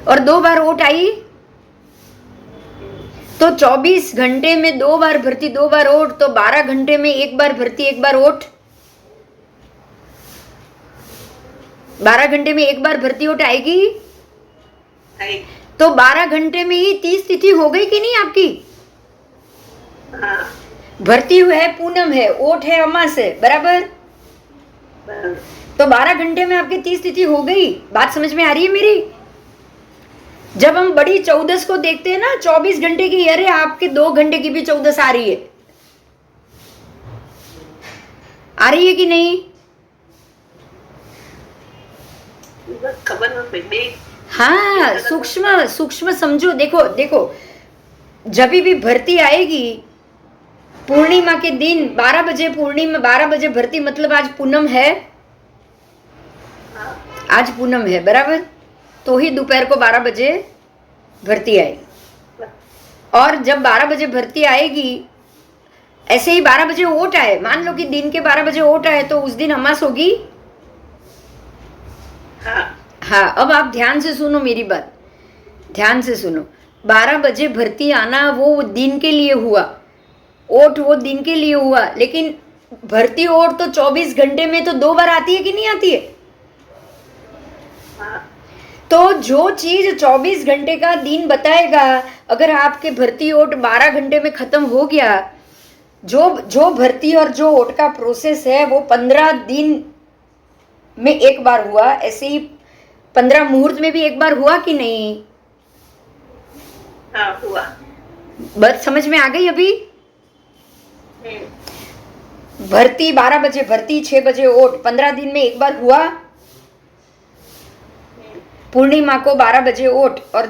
और 2 बार ओट आई, तो 24 घंटे में 2 बार भरती, 2 बार ओट, तो 12 घंटे में 1 बार भरती, 1 बार ओट। 12 घंटे में 1 बार भरती ओट आएगी। तो 12 घंटे में ही 30 तिथि हो गई कि नहीं आपकी? हाँ। भरती है पूनम है, ओट है अमास है, बराबर। तो 12 घंटे में आपकी 30 तिथि हो गई। बात समझ में आ रही है मेरी? जब हम बड़ी 14 को देखते हैं ना, 24 घंटे की, अरे आपके 2 घंटे की भी 14 आ रही है। आ रही है कि नहीं? खबर। हाँ, सूक्ष्म सूक्ष्म समझो। देखो देखो, जब भी भरती आएगी पूर्णिमा के दिन 12 बजे, पूर्णिमा 12 बजे भरती, मतलब आज पूनम है, आज पूनम है, बराबर। तो ही दोपहर को 12 बजे भरती आएगी। और जब 12 बजे भरती आएगी, ऐसे ही 12 बजे ओट आए, मान लो कि दिन के 12 बजे ओट आए, तो उस दिन अमास होगी। हाँ, अब आप ध्यान से सुनो मेरी बात, ध्यान से सुनो। 12 बजे भरती आना वो दिन के लिए हुआ, ओट वो दिन के लिए हुआ, लेकिन भरती ओट तो 24 घंटे में तो 2 बार आती है कि नहीं आती है? तो जो चीज 24 घंटे का दिन बताएगा, अगर आपके भरती ओट 12 घंटे में खत्म हो गया, जो भर्ती और जो ओट का प्रोसेस है वो 15 दिन में एक बार हुआ। ऐसे ही 15 मुहूर्त में भी एक बार हुआ कि नहीं? हाँ, हुआ। बात समझ में आ गई अभी? भर्ती 12 बजे भर्ती, 6 बजे ओट, 15 दिन में एक बार हुआ। पूर्णिमा को 12 बजे ओट, और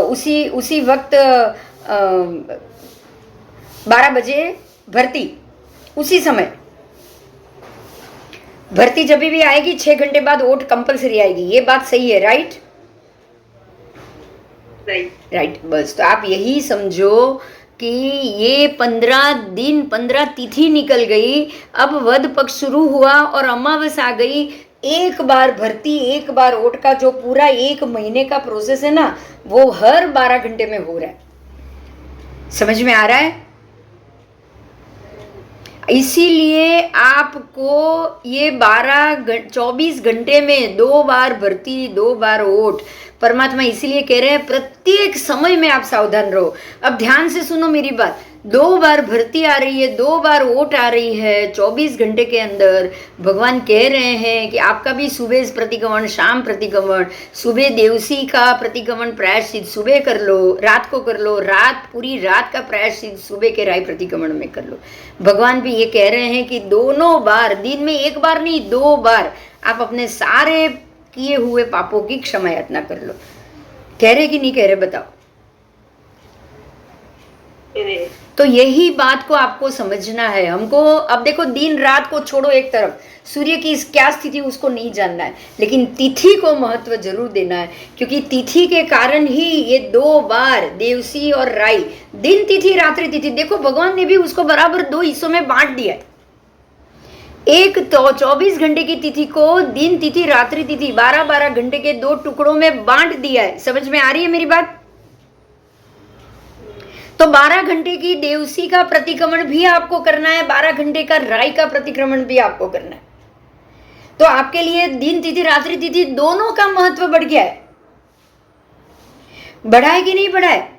उसी वक्त 12 बजे भर्ती, उसी समय भर्ती जब भी आएगी 6 घंटे बाद ओट कंपलसरी आएगी। ये बात सही है, राइट? राइट। राइट, बस तो आप यही समझो कि ये 15 दिन 15 तिथि निकल गई, अब वध पक्ष शुरू हुआ और अमावस आ गई। एक बार भर्ती, एक बार ओट का जो पूरा 1 महीने का प्रोसेस है ना, वो हर 12 घंटे में हो रहा है। समझ में आ रहा है? इसीलिए आपको ये 24 घंटे में 2 बार भर्ती, 2 बार ओट, परमात्मा इसीलिए कह रहे हैं प्रत्येक समय में आप सावधान रहो। अब ध्यान से सुनो मेरी बात, 2 बार भर्ती आ रही है, 2 बार ओट आ रही है 24 घंटे के अंदर। भगवान कह रहे हैं कि आपका भी सुबह प्रतिक्रमण, शाम प्रतिक्रमण, सुबह देवसी का प्रतिक्रमण प्रायश्चित सुबह कर लो, रात को कर लो, पूरी रात का प्रायश्चित सुबह के राय प्रतिक्रमण में कर लो। भगवान भी ये कह रहे हैं कि दोनों बार, दिन में 1 बार नहीं 2 बार आप अपने सारे किए हुए पापों की क्षमा याचना कर लो। कह रहे कि नहीं कह रहे बताओ? तो यही बात को आपको समझना है हमको। अब देखो, दिन रात को छोड़ो एक तरफ, सूर्य की क्या स्थिति उसको नहीं जानना है, लेकिन तिथि को महत्व जरूर देना है, क्योंकि तिथि के कारण ही ये 2 बार देवसी और राई, दिन तिथि रात्रि तिथि, देखो भगवान ने भी उसको बराबर 2 हिस्सों में बांट दिया है। एक तो 24 घंटे की तिथि को दिन तिथि रात्रि तिथि 12-12 घंटे के 2 टुकड़ों में बांट दिया है। समझ में आ रही है मेरी बात? तो 12 घंटे की देवसी का प्रतिक्रमण भी आपको करना है, 12 घंटे का राई का प्रतिक्रमण भी आपको करना है। तो आपके लिए दिन तिथि रात्रि तिथि दोनों का महत्व बढ़ गया है। बढ़ा है कि नहीं बढ़ा है?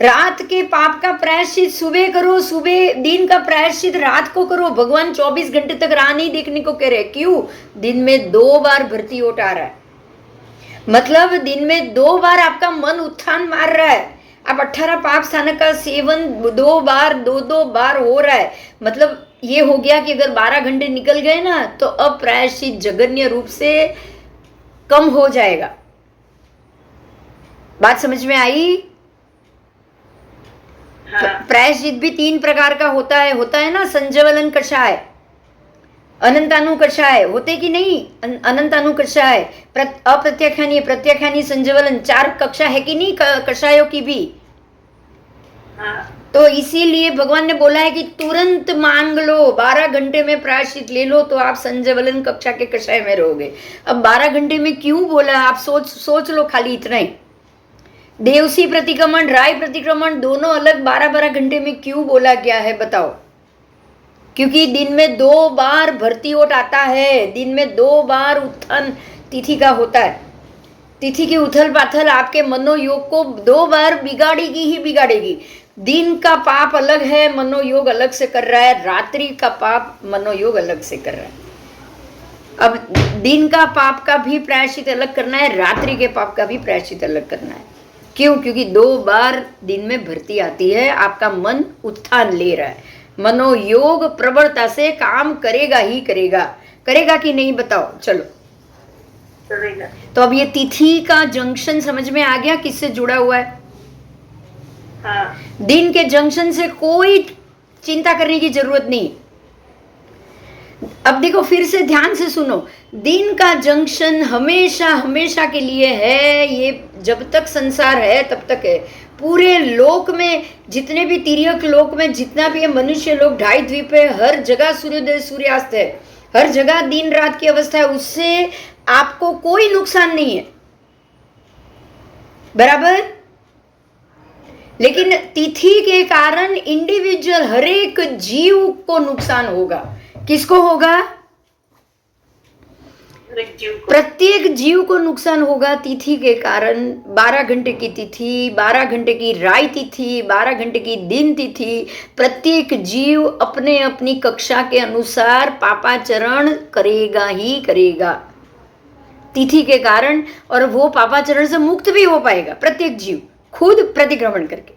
रात के पाप का प्रायश्चित सुबह करो, सुबह दिन का प्रायश्चित रात को करो। भगवान 24 घंटे तक राह नहीं देखने को कह रहे। क्यों? दिन में 2 बार भर्ती ओट आ रहा है, मतलब दिन में 2 बार आपका मन उत्थान मार रहा है। अब 18 पाप स्थानक का सेवन 2 बार 2 बार हो रहा है, मतलब ये हो गया कि अगर 12 घंटे निकल गए ना, तो अब प्रायश्चित जघन्य रूप से कम हो जाएगा। बात समझ में आई? हाँ। प्रायश्चित भी 3 प्रकार का होता है ना, संजवलन कषाय, अनंतानु कषाय, होते कि नहीं? अनंतानु कषाय, अप्रत्याख्यानी, प्रत्याख्यानी, संजवलन, 4 कक्षा है कि नहीं कषायों की भी? हाँ। तो इसीलिए भगवान ने बोला है कि तुरंत मांग लो, 12 घंटे में प्रायश्चित ले लो, तो आप संजवलन कक्षा के कषाय में रहोगे। अब 12 घंटे में क्यों बोला, आप सोच लो खाली इतना ही। देवसी प्रतिक्रमण, राय प्रतिक्रमण दोनों अलग 12-12 घंटे में क्यों बोला गया है बताओ? क्योंकि दिन में 2 बार भर्ती ओट आता है, दिन में 2 बार उत्थान तिथि का होता है। तिथि की उथल पाथल आपके मनोयोग को 2 बार बिगाड़ेगी ही बिगाड़ेगी। दिन का पाप अलग है, मनोयोग अलग से कर रहा है, रात्रि का पाप मनोयोग अलग से कर रहा है। अब दिन का पाप का भी प्रायश्चित अलग करना है, रात्रि के पाप का भी प्रायश्चित अलग करना है। क्यों? क्योंकि 2 बार दिन में भर्ती आती है, आपका मन उत्थान ले रहा है, मनोयोग प्रबलता से काम करेगा ही करेगा। करेगा कि नहीं बताओ? चलो करेगा। तो अब ये तिथि का जंक्शन समझ में आ गया किससे जुड़ा हुआ है? हाँ। दिन के जंक्शन से कोई चिंता करने की जरूरत नहीं। अब देखो, फिर से ध्यान से सुनो, दिन का जंक्शन हमेशा हमेशा के लिए है। ये जब तक संसार है तब तक है। पूरे लोक में जितने भी तिर्यक लोक में जितना भी मनुष्य लोग, 2.5 द्वीप है, हर जगह सूर्योदय सूर्यास्त है, हर जगह दिन रात की अवस्था है, उससे आपको कोई नुकसान नहीं है, बराबर। लेकिन तिथि के कारण इंडिविजुअल हर एक जीव को नुकसान होगा। किसको होगा? प्रत्येक जीव को नुकसान होगा तिथि के कारण। 12 घंटे की तिथि, 12 घंटे की राय तिथि, 12 घंटे की दिन तिथि, प्रत्येक जीव अपने अपनी कक्षा के अनुसार पापाचरण करेगा ही करेगा तिथि के कारण, और वो पापाचरण से मुक्त भी हो पाएगा प्रत्येक जीव खुद प्रतिक्रमण करके।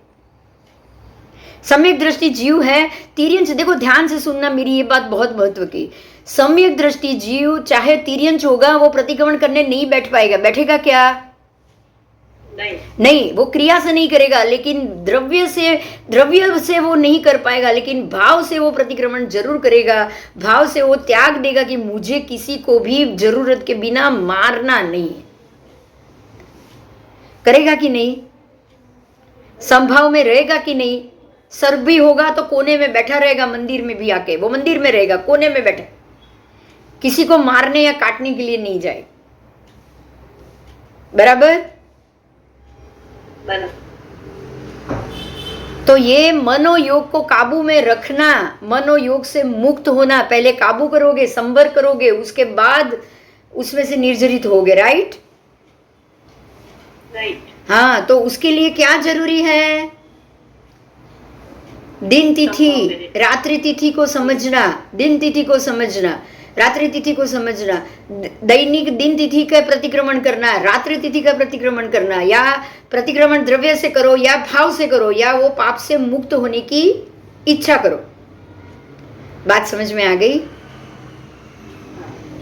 सम्यक दृष्टि जीव है तिर्यंच। देखो ध्यान से सुनना, मेरी ये बात बहुत महत्व की। सम्यक दृष्टि जीव चाहे तिर्यंच होगा, वो प्रतिक्रमण करने नहीं बैठ पाएगा। बैठेगा क्या? नहीं, वो क्रिया से नहीं करेगा, लेकिन द्रव्य से वो नहीं कर पाएगा, लेकिन भाव से वो प्रतिक्रमण जरूर करेगा। भाव से वो त्याग देगा कि मुझे किसी को भी जरूरत के बिना मारना नहीं है। करेगा कि नहीं? संभाव में रहेगा कि नहीं? सर्प भी होगा तो कोने में बैठा रहेगा, मंदिर में भी आके वो मंदिर में रहेगा, कोने में बैठा, किसी को मारने या काटने के लिए नहीं जाए। बराबर? तो ये मनोयोग को काबू में रखना, मनोयोग से मुक्त होना, पहले काबू करोगे, संवर करोगे, उसके बाद उसमें से निर्जरित होगे। राइट? हाँ, तो उसके लिए क्या जरूरी है? दिन तिथि, रात्रि तिथि को समझना, दिन तिथि को समझना, रात्रि तिथि को समझना, दैनिक दिन तिथि का प्रतिक्रमण करना, रात्रि तिथि का प्रतिक्रमण करना, या प्रतिक्रमण द्रव्य से करो या भाव से करो, या वो पाप से मुक्त होने की इच्छा करो। बात समझ में आ गई?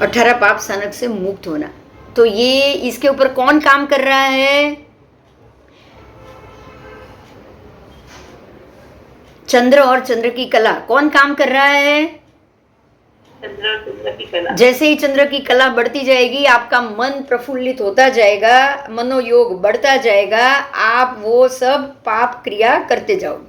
18 पाप सानक से मुक्त होना। तो ये इसके ऊपर कौन काम कर रहा है? चंद्र और चंद्र की कला। कौन काम कर रहा है? चंद्र की कला। जैसे ही चंद्र की कला बढ़ती जाएगी, आपका मन प्रफुल्लित होता जाएगा, मनोयोग बढ़ता जाएगा, आप वो सब पाप क्रिया करते जाओगे।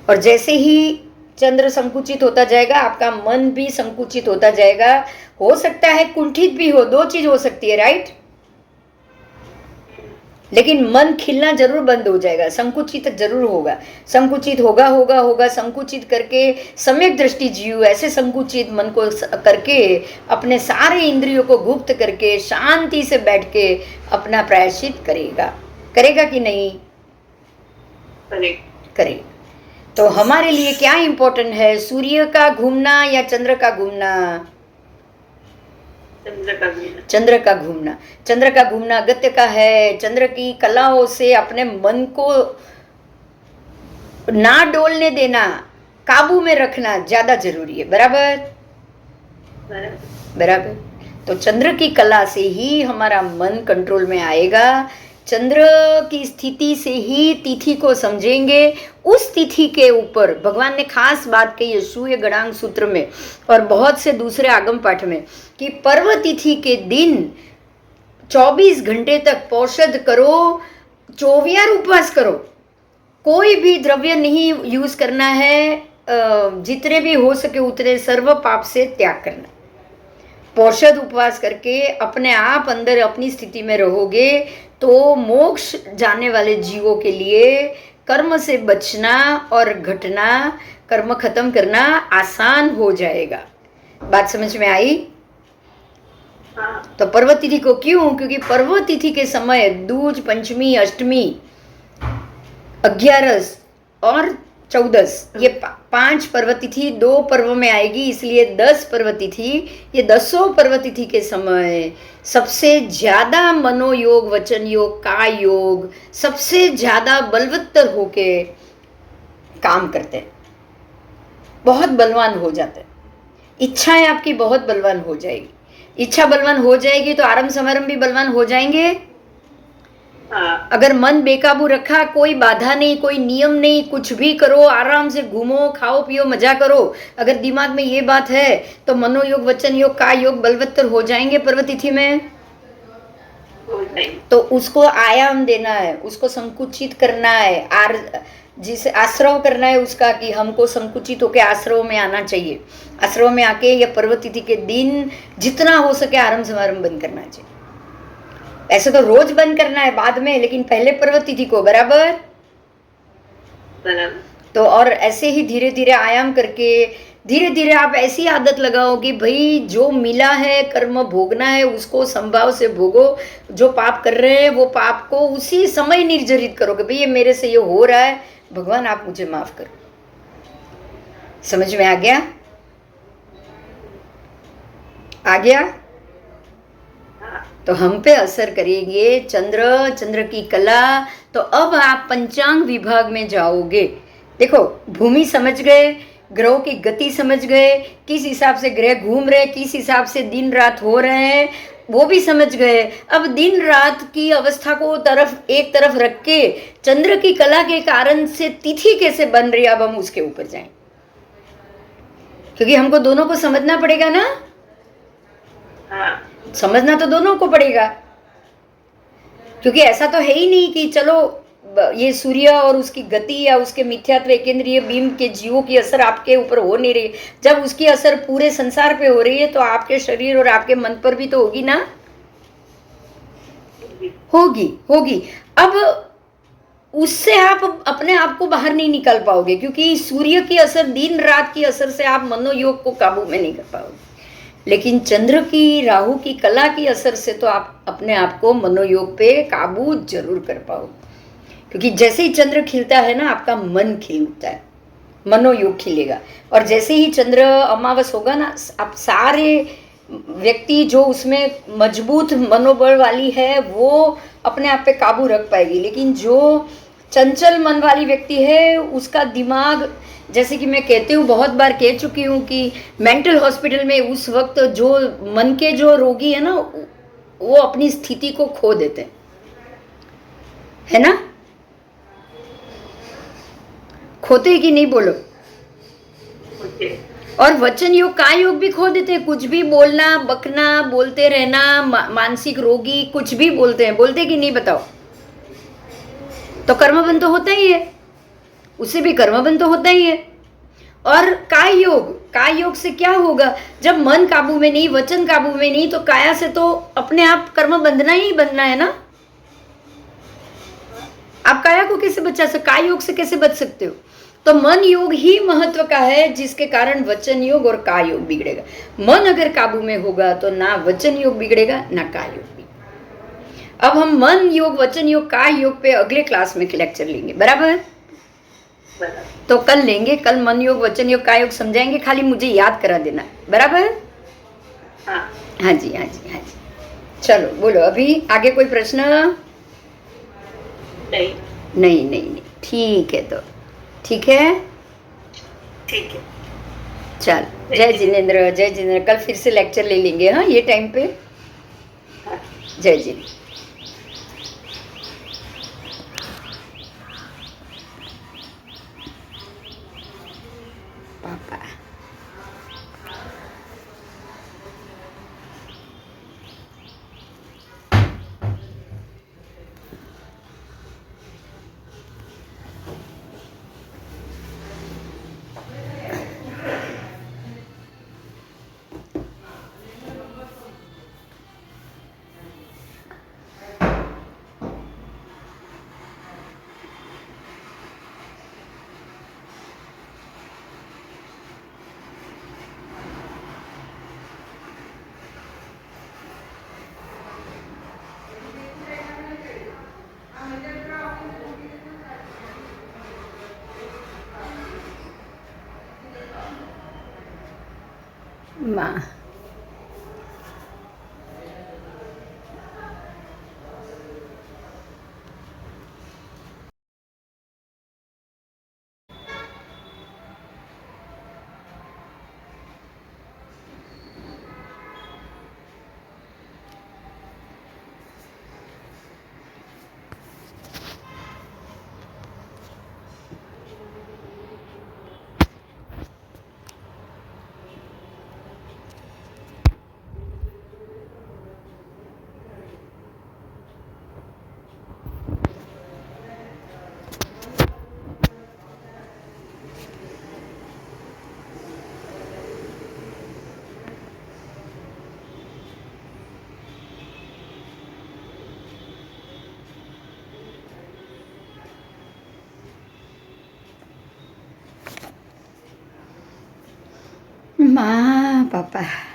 और जैसे ही चंद्र संकुचित होता जाएगा, आपका मन भी संकुचित होता जाएगा। हो सकता है कुंठित भी हो, दो चीज हो सकती है। राइट? लेकिन मन खिलना जरूर बंद हो जाएगा, संकुचित जरूर होगा, संकुचित होगा, संकुचित करके सम्यक दृष्टि जीव ऐसे संकुचित मन को करके अपने सारे इंद्रियों को गुप्त करके शांति से बैठ के अपना प्रायश्चित करेगा कि नहीं? करेगा। तो हमारे लिए क्या इंपॉर्टेंट है? सूर्य का घूमना या चंद्र का घूमना? चंद्र का घूमना। चंद्र का घूमना अगत्य का है। चंद्र की कलाओं से अपने मन को ना डोलने देना, काबू में रखना ज्यादा जरूरी है। बराबर। तो चंद्र की कला से ही हमारा मन कंट्रोल में आएगा। चंद्र की स्थिति से ही तिथि को समझेंगे। उस तिथि के ऊपर भगवान ने खास बात कही है सूर्य गणांक सूत्र में और बहुत से दूसरे आगम पाठ में कि पर्व तिथि के दिन 24 घंटे तक पौषध करो, 24 उपवास करो, कोई भी द्रव्य नहीं यूज करना है, जितने भी हो सके उतने सर्व पाप से त्याग करना। पौषध उपवास करके अपने आप अंदर अपनी स्थिति में रहोगे तो मोक्ष जाने वाले जीवों के लिए कर्म से बचना और घटना, कर्म खत्म करना आसान हो जाएगा। बात समझ में आई? तो पर्व तिथि को क्यों? क्योंकि पर्व तिथि के समय दूज, पंचमी, अष्टमी, 11 और 14 ये 5 पर्व तिथि 2 पर्व में आएगी, इसलिए 10 पर्व तिथि। ये 10 पर्व तिथि के समय सबसे ज्यादा मनोयोग, वचन योग, काय योग सबसे ज्यादा बलवत्तर होके काम करते हैं, बहुत बलवान हो जाते हैं। इच्छाएं आपकी बहुत बलवान हो जाएगी। इच्छा बलवान हो जाएगी तो आरंभ समारंभ भी बलवान हो जाएंगे। अगर मन बेकाबू रखा, कोई बाधा नहीं, कोई नियम नहीं, कुछ भी करो, आराम से घूमो, खाओ, पियो, मजा करो, अगर दिमाग में ये बात है तो मनोयोग, वचन योग, काय योग बलवत्तर हो जाएंगे पर्व तिथि में। तो उसको आयाम देना है, उसको संकुचित करना है, जिसे आश्रव करना है उसका, कि हमको संकुचित होकर आश्रव में आना चाहिए। आश्रव में आके या पर्व तिथि के दिन जितना हो सके आरंभ समारंभ बंद करना चाहिए। ऐसे तो रोज बंद करना है बाद में, लेकिन पहले पर्व तिथि को। बराबर। तो और ऐसे ही धीरे धीरे आयाम करके धीरे धीरे आप ऐसी आदत लगाओ कि भाई जो मिला है कर्म भोगना है उसको संभाव से भोगो। जो पाप कर रहे हैं वो पाप को उसी समय निर्जरित करो कि भाई ये मेरे से ये हो रहा है, भगवान आप मुझे माफ करो। समझ में आ गया? आ गया? तो हम पे असर करेंगे चंद्र की कला। तो अब आप पंचांग विभाग में जाओगे। देखो, भूमि समझ गए, ग्रहों की गति समझ गए, किस हिसाब से ग्रह घूम रहे, किस हिसाब से दिन रात हो रहे हैं वो भी समझ गए। अब दिन रात की अवस्था को एक तरफ रख के चंद्र की कला के कारण से तिथि कैसे बन रही है, अब हम उसके ऊपर जाएं, क्योंकि हमको दोनों को समझना पड़ेगा ना। समझना तो दोनों को पड़ेगा। क्योंकि ऐसा तो है ही नहीं कि चलो ये सूर्य और उसकी गति या उसके मिथ्यात्व केंद्रीय बीम के जीवों की असर आपके ऊपर हो नहीं रही। जब उसकी असर पूरे संसार पे हो रही है तो आपके शरीर और आपके मन पर भी तो होगी ना। होगी होगी। अब उससे आप अपने आप को बाहर नहीं निकाल पाओगे, क्योंकि सूर्य की असर, दिन रात की असर से आप मनोयोग को काबू में नहीं कर पाओगे। लेकिन चंद्र की, राहु की कला की असर से तो आप अपने आप को मनोयोग पे काबू जरूर कर पाओगे। क्योंकि जैसे ही चंद्र खिलता है ना, आपका मन खिलता है, मनोयोग खिलेगा। और जैसे ही चंद्र अमावस होगा ना, आप सारे व्यक्ति जो उसमें मजबूत मनोबल वाली है वो अपने आप पे काबू रख पाएगी। लेकिन जो चंचल मन वाली व्यक्ति है, उसका दिमाग, जैसे कि मैं कहती हूँ, बहुत बार कह चुकी हूँ कि मेंटल हॉस्पिटल में उस वक्त जो मन के जो रोगी है ना, वो अपनी स्थिति को खो देते हैं, है ना। खोते हैं कि नहीं, बोलो। और वचन योग, काय योग भी खो देते हैं। कुछ भी बोलना, बकना, बोलते रहना, मानसिक रोगी कुछ भी बोलते हैं, बोलते कि नहीं, बताओ। तो कर्मबंध तो होता ही है, उससे भी कर्मबंध तो होता ही है। और काय योग से क्या होगा, जब मन काबू में नहीं, वचन काबू में नहीं, तो काया से तो अपने आप कर्म बंधना ही बनना है ना। आप काया को कैसे बचा सकते, काय योग से कैसे बच सकते हो। तो मन योग ही महत्व का है, जिसके कारण वचन योग और काय योग बिगड़ेगा। मन अगर काबू में होगा तो ना वचन योग बिगड़ेगा ना काय योग बिगड़ेगा। अब हम मन योग, वचन योग, काय योग पे अगले क्लास में लेक्चर लेंगे, बराबर। तो कल लेंगे, कल मन योग, वचन योग, काय योग समझाएंगे। खाली मुझे याद करा देना, बराबर। हाँ जी, हाँ जी, हाँ जी। चलो बोलो, अभी आगे कोई प्रश्न? नहीं नहीं नहीं नहीं, ठीक है। तो ठीक है, ठीक है। चल। जय जिनेन्द्र, जय जिनेन्द्र। कल फिर से लेक्चर ले लेंगे, हाँ, ये टाइम पे। जय जिनेन्द्र। पापा माँ, माँ, पापा।